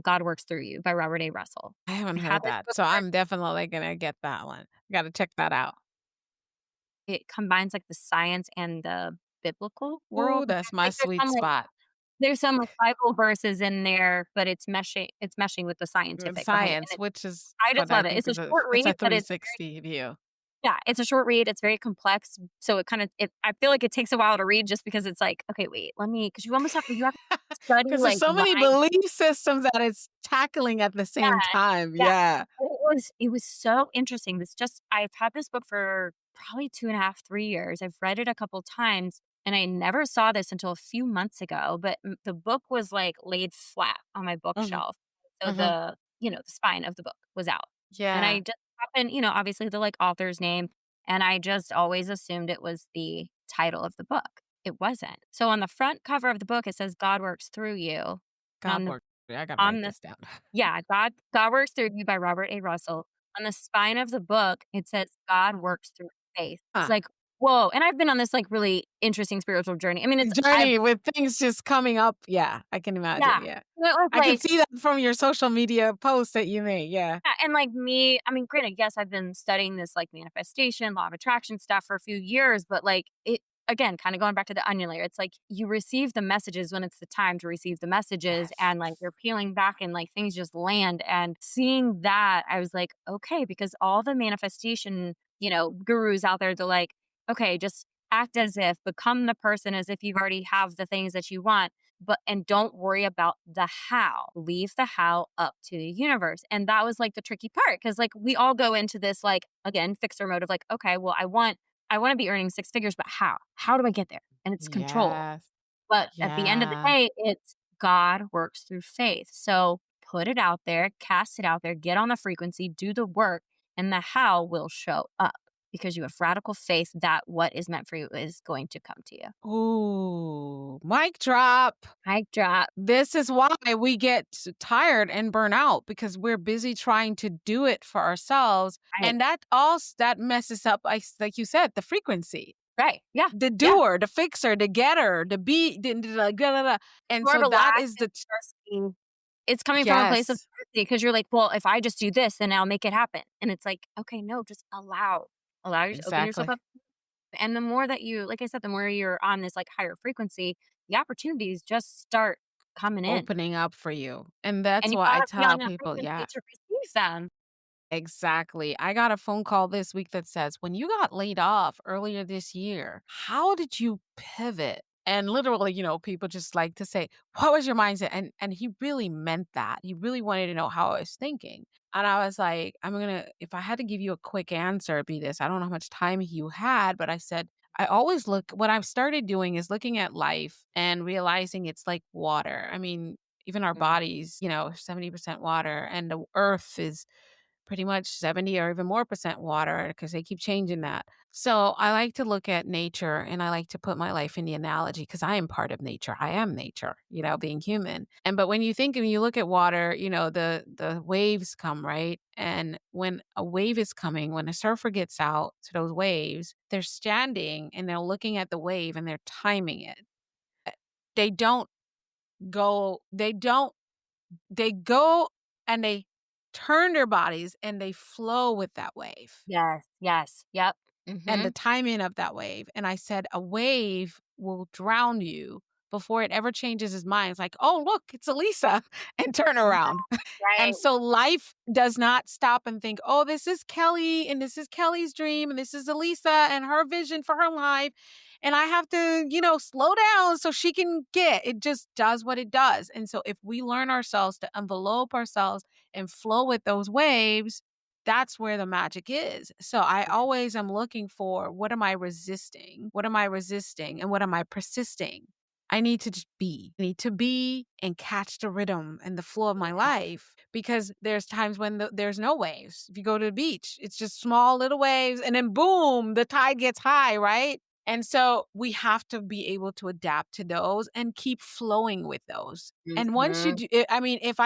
God Works Through You by Robert A. Russell. I haven't I had heard this that, book so for I'm definitely gonna get that one. Gotta check that out. it combines like the science and the biblical Ooh, world. that's my Like sweet spot. there's some like Bible verses in there, but it's meshing with the Mm, scientific behind it. And science, which is I just what I love it. think It's a is a short it's a read, but it's 360 view. yeah, it's a short read, it's very complex, so it kinda I feel like it takes a while to read just because it's like, "Okay, wait, let me," because you have to study, Because there's like, so many mind. belief systems that it's tackling at the Yeah, same time, yeah. yeah. It was so interesting. I've had this book for probably 2.5, 3 years. I've read it a couple times, and I never saw this until a few months ago, but the book was, like, laid flat on my Mhm, bookshelf. So mhm. the spine of the book was out. And I Yeah. just happened obviously the, like, author's name, and I just always assumed it was the title of the book. It wasn't. So on the front cover of the book, it says God works through you. God On the work. I gotta on write the this down. yeah, God Works Through You by Robert A. Russell. On the spine of the book, it says, "God works through faith." It's Huh. like, whoa, and I've been on this, like, really interesting spiritual journey. I mean, it's I've Journey with things just coming up. Yeah, I can yeah. imagine. Yeah. So it was I can like see that from your social media posts that you made. Yeah. yeah, and, like, me I mean, granted, yes, I've been studying this, like, manifestation, law of attraction stuff for a few years, but, like, it again, kinda going back to the onion layer, it's like you receive the messages when it's the time to receive the messages, Yes. and, like, you're peeling back and, like, things just land, and seeing that, I was like, "Okay," because all the manifestation, gurus out there, they're like, "Okay, just act as if, become the person as if you already have the things that you want." But and don't worry about the how. Leave the how up to the universe. And that was like the tricky part because like we all go into this like again fixer mode of like okay, well I want to be earning six figures, but how? How do I get there? And it's control. Yes. But at the end of the Yeah. day, it's God works through faith. So put it out there, cast it out there, get on the frequency, do the work, and the how will show up because you have radical faith that what is meant for you is going to come to you. Ooh, mic drop. Mic drop. This is why we get tired and burn out because we're busy trying to do it for ourselves. Right. And that also that messes up, like you said, the frequency. Right. Yeah. The Yeah. doer, the fixer, the getter, the. And More so that relaxed is and the trusting. It's coming from a place of yes, trusting because you're like, "Well, if I just do this, then I'll make it happen." And it's like, "Okay, no, just allow. Allow your open yourself exactly. up." And the more that you like I said, the more you're on this, like, higher frequency, the opportunities just start coming in. Opening up for you. And And that's you what I gotta be on tell that people. frequency Yeah. to receive them. Exactly. I got a phone call this week that says, when you got laid off earlier this year, how did you pivot? And literally, people just like to say, what was your mindset? And he really meant that. He really wanted to know how I was thinking. And I was like, if I had to give you a quick answer, it'd be this. I don't know how much time you had, but I said, I always what I've started doing is looking at life and realizing it's like water. I mean, even our Mhm. bodies, 70% water, and the earth is pretty much 70 or even more percent water because they keep changing that. So I like to look at nature and I like to put my life in the analogy because I am part of nature. I am nature, being human. And but when you think and you look at water, the waves come, right? And when a wave is coming, when a surfer gets out to those waves, they're standing and they're looking at the wave and they're timing it. They don't they go and they turn their bodies and they flow with that wave Yes, yes, yep. and the Mhm. timing of that wave. And I said, a wave will drown you before it ever changes his mind. It's like, oh, look, it's Elisa, and turn Yeah, around. right. And so life does not stop and think, oh, this is Kelly and this is Kelly's dream and this is Elisa and her vision for her life. And I have to, slow down so she can it just does what it does. And so if we learn ourselves to envelope ourselves and flow with those waves, that's where the magic is. So I always am looking for, what am I resisting? What am I resisting? And what am I persisting? I need to just be. I need to be and catch the rhythm and the flow of my Yeah, life because there's times when there's no waves. If you go to the beach, it's just small little waves and then boom, the tide gets high, right? And so we have to be able to adapt to those and keep flowing with those. And once you mhm. do, I mean, if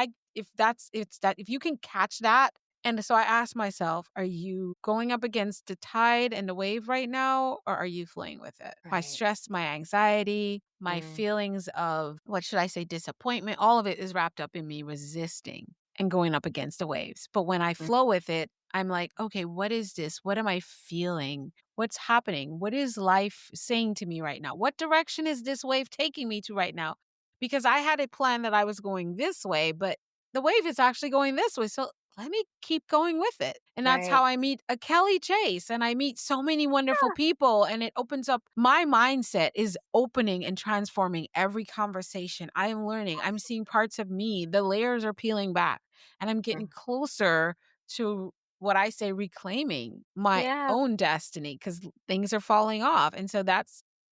you can catch that. And so I asked myself, are you going up against the tide and the wave right now, or are you flowing with it? My Right. stress, my anxiety, my Mm, feelings of, what should I say, disappointment, all of it is wrapped up in me resisting and going up against the waves. But when I mm, flow with it, I'm like, okay, what is this? What am I feeling? What's happening? What is life saying to me right now? What direction is this wave taking me to right now? Because I had a plan that I was going this way, but the wave is actually going this way. So let me keep going with it. And that's right. how I meet a Kelly Chase and I meet so many wonderful people. And it opens up my mindset is opening and transforming every conversation. I am learning. I'm seeing parts of me. The layers are peeling back and I'm getting Mm. closer to what I say reclaiming my Yeah, own destiny because things are falling off. And so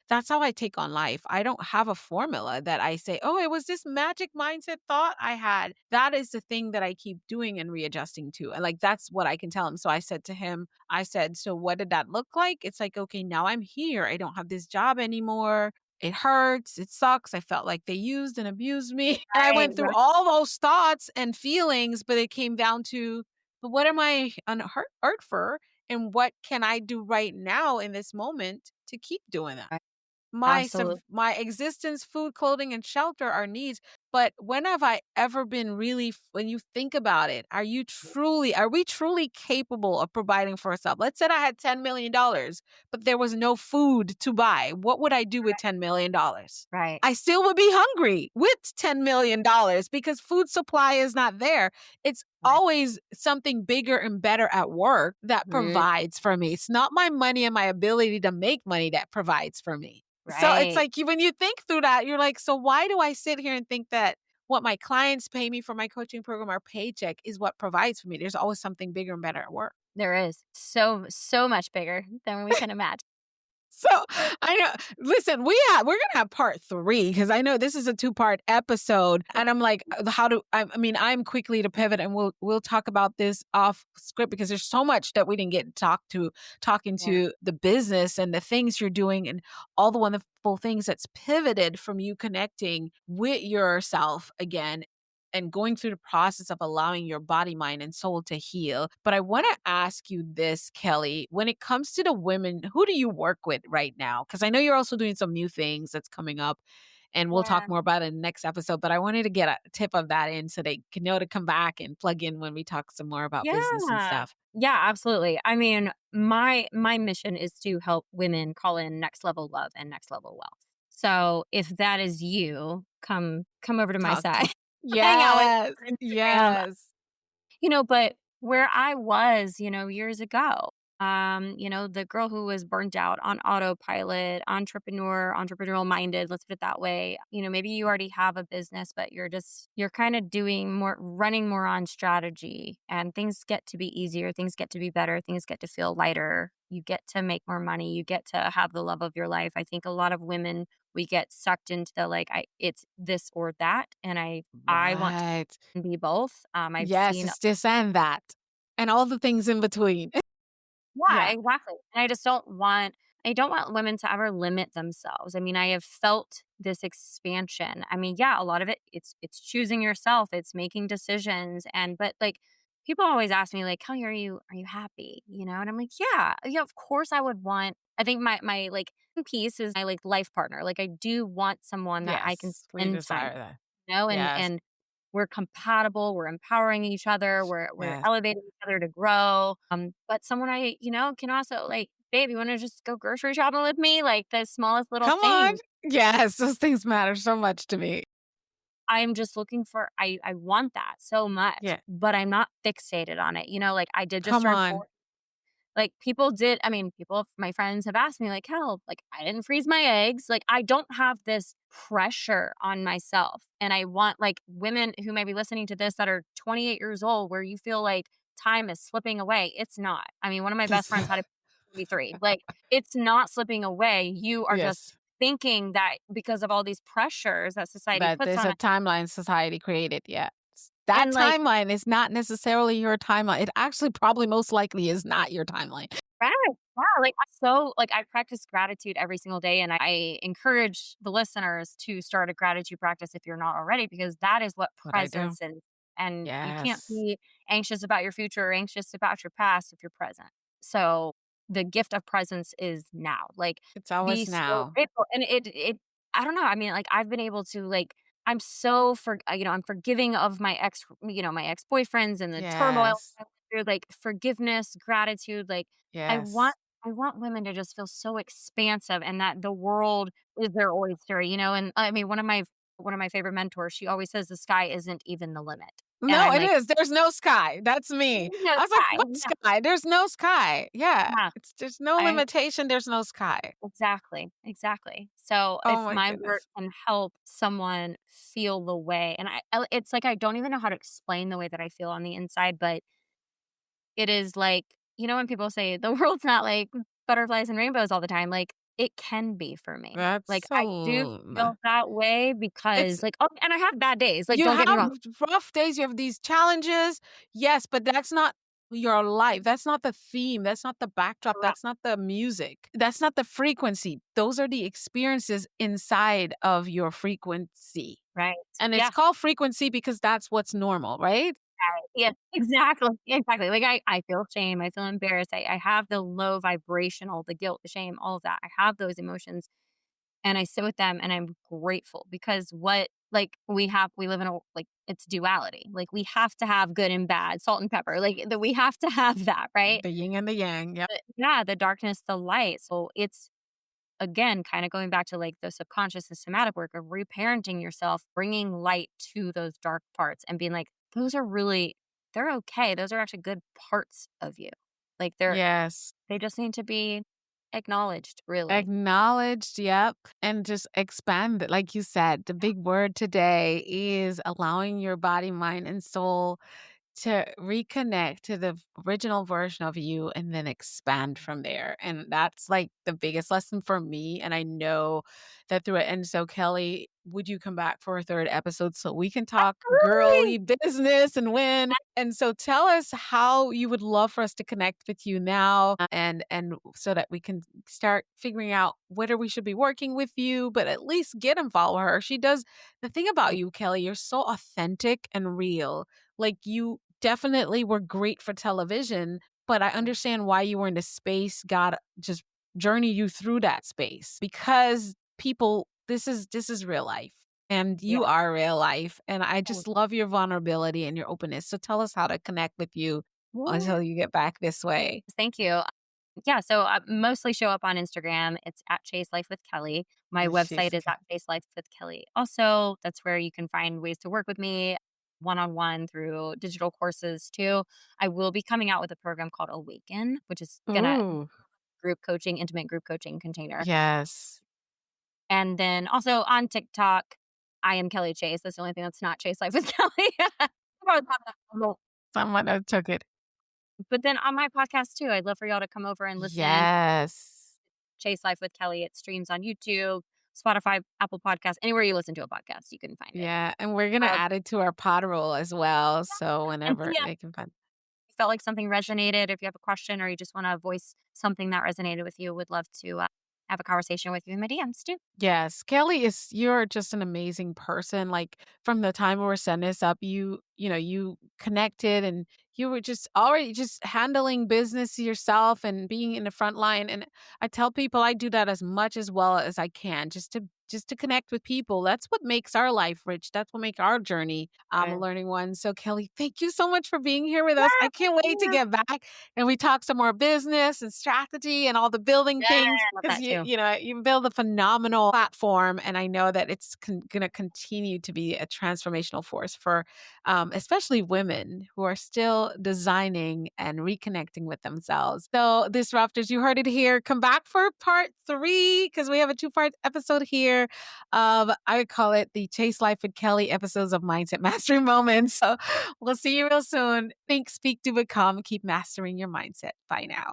that's how I take on life. I don't have a formula that I say, oh, it was this magic mindset thought I had. That is the thing that I keep doing and readjusting to. And like, that's what I can tell him. So I said to him, so what did that look like? It's like, okay, now I'm here. I don't have this job anymore. It hurts. It sucks. I felt like they used and abused me. And I right, went through right. all those thoughts and feelings, but it came down to but what am I hurt for? And what can I do right now in this moment to keep doing that? Right. My Absolutely. my existence, food, clothing, and shelter are needs, but when have I ever been really when you think about it, are we truly capable of providing for ourselves? Let's say I had $10 million, but there was no food to buy. What would I do with $10 million? Right. I still would be hungry with $10 million because food supply is not there. It's Right. always something bigger and better at work that Mhm. provides for me. It's not my money and my ability to make money that provides for me. So it's Right. like when you think through that, you're like, so why do I sit here and think that what my clients pay me for my coaching program or paycheck is what provides for me? There's always something bigger and better at work. There is so much bigger than we can imagine. So I know. Listen, we're gonna have part 3 because I know this is a 2-part episode, and I'm like, how do I mean, I'm quickly to pivot, and we'll talk about this off script because there's so much that we didn't get talking Yeah. to the business and the things you're doing and all the wonderful things that's pivoted from you connecting with yourself again and going through the process of allowing your body, mind, and soul to heal. But I want to ask you this, Kelly, when it comes to the women, who do you work with right now? Because I know you're also doing some new things that's coming up. And we'll talk Yeah. more about it in the next episode. But I wanted to get a tip of that in so they can know to come back and plug in when we talk some more about business and Yeah. stuff. Yeah, absolutely. I mean, my mission is to help women call in next level love and next level wealth. So if that is you, come over to my Talk. side. Hang out with Yes. me on Instagram. Yes. But where I was, years ago, the girl who was burnt out on autopilot, entrepreneurial minded, let's put it that way. Maybe you already have a business, but you're kind of running more on strategy, and things get to be easier, things get to be better, things get to feel lighter. You get to make more money, you get to have the love of your life. I think a lot of women, we get sucked into the it's this or that, and I want Right. be both. I've Yes, seen it's this and that. And all the things in between. Yeah, Yeah. exactly. And I don't want women to ever limit themselves. I mean, I have felt this expansion. I mean, yeah, a lot of it's choosing yourself, it's making decisions, but like people always ask me like, "Kelly, are you happy?" And I'm like, "Yeah. Yeah, of course I would want." I think my like piece is my like life partner. Like I do want someone that I can Yes, we spend time desire with, that. and Yes, we're compatible, we're empowering each other, we're yes. elevating each other to grow. But someone can also like, babe, you want to just go grocery shopping with me? Like the smallest little Come on. thing. Yes, those things matter so much to me. I'm just looking for I want that so much, Yeah. but I'm not fixated on it. Like I did just Come turn on. 40. Like, my friends have asked me, like, "Hell, like, I didn't freeze my eggs." Like, I don't have this pressure on myself, and I want, like, women who may be listening to this that are 28 years old where you feel like time is slipping away. It's not. I mean, one of my best This friends had a 33. Like, it's not slipping away. You are just yes, thinking that because of all these pressures that society that puts there's on a us, timeline society created, yes. That and, like, timeline is not necessarily your timeline. It actually probably most likely is not your timeline. right. Yeah, I practice gratitude every single day, and I encourage the listeners to start a gratitude practice if you're not already, because that is what What I do. presence and you can't Yes. be anxious about your future or anxious about your past if you're present. So, the gift of presence is now. Like, It's be always so now. grateful, and it I don't know, I mean, like, I've been able to, like I'm so I'm forgiving of my ex-boyfriends and the turmoil Yes. I went through, like, forgiveness, gratitude, like, I want Yes. I want women to just feel so expansive and that the world is their oyster, and I mean, one of my favorite mentors, she always says the sky isn't even the limit. And No, I'm it like, is. There's no sky. That's me. "There's no I was like, sky." "What Yeah, sky? There's no sky." Yeah. yeah. It's there's no I limitation, there's no sky. Exactly, exactly. So, Oh if my my work goodness. can help someone feel the way, and it's like I don't even know how to explain the way that I feel on the inside, but it is like, when people say the world's not like butterflies and rainbows all the time, like it can be for me. That's Like I do so feel that way because it's like, oh, and I have bad days. Like you don't get me have wrong. rough days, you have these challenges. Yes, but that's not your life. That's not the theme. That's not the backdrop. Correct. That's not the music. That's not the frequency. Those are the experiences inside of your frequency. Right. And it's Yeah. called frequency because that's what's normal, right? Yeah, exactly, exactly. Like, I feel shame, I feel embarrassed, I have the low vibrational, the guilt, the shame, all of that. I have those emotions, and I sit with them, and I'm grateful because what like, we live in a like, it's duality. Like, we have to have good and bad, salt and pepper, like, that we have to have that, right? The yin and the yang. Yep. Yeah, the darkness, the light. So it's again, kind of going back to like the subconscious and somatic work of reparenting yourself, bringing light to those dark parts and being like, those are really, they're okay. Those are actually good parts of you. Like Yes. they just need to be acknowledged, really. Acknowledged, yep, and just expand it. Like you said, the big word today is allowing your body, mind, and soul to reconnect to the original version of you and then expand from there. And that's like the biggest lesson for me. And I know that through it. And so, Kelly, would you come back for a third episode so we can talk Absolutely. girly business and win? And so tell us how you would love for us to connect with you now and so that we can start figuring out whether we should be working with you, but at least get and follow her. She does the thing about you, Kelly, you're so authentic and real. Like you definitely were great for television, but I understand why you were in the space. God just journey you through that space because people, this is real life. And Yeah. you are real life. And I just love your vulnerability and your openness. So tell us how to connect with you Yeah. until you get back this way. Thank you. Yeah, so I mostly show up on Instagram. It's at Chase Life with Kelly. My website is Jessica. at Chase Life with Kelly. Also, that's where you can find ways to work with me one on one through digital courses too. I will be coming out with a program called Awaken, which is gonna Ooh, group coaching, intimate group coaching container. yes. And then also on TikTok, I am Kelly Chase. That's the only thing that's not Chase Life with Kelly. Someone that took it. But then on my podcast too, I'd love for y'all to come over and listen. Yes. Chase Life with Kelly. It streams on YouTube, Spotify, Apple Podcasts, anywhere you listen to a podcast, you can find it. Yeah. And we're going to Uh, add it to our pod roll as well. So and whenever yeah, they can find. you felt like something resonated, if you have a question or you just want to voice something that resonated with you, would love to have a conversation with you in my DMs too. Yes, Kelly is you're just an amazing person. Like from the time we were setting this up, you connected and you were just already just handling business yourself and being in the front line. And I tell people I do that as much as well as I can, just to connect with people. That's what makes our life rich. That's what makes our journey a Right. learning one. So Kelly, thank you so much for being here with us. I Yeah, can't wait to yeah. get back and we talk some more business and strategy and all the building Yeah, things I love because that too. you build a phenomenal platform, and I know that it's going to continue to be a transformational force for especially women who are still designing and reconnecting with themselves. So, disruptors, you heard it here. Come back for part 3 because we have a 2-part episode here of I would call it the Chase Life with Kelly episodes of Mindset Mastery Moments. So, we'll see you real soon. Think, speak, do become. Keep mastering your mindset. Bye now.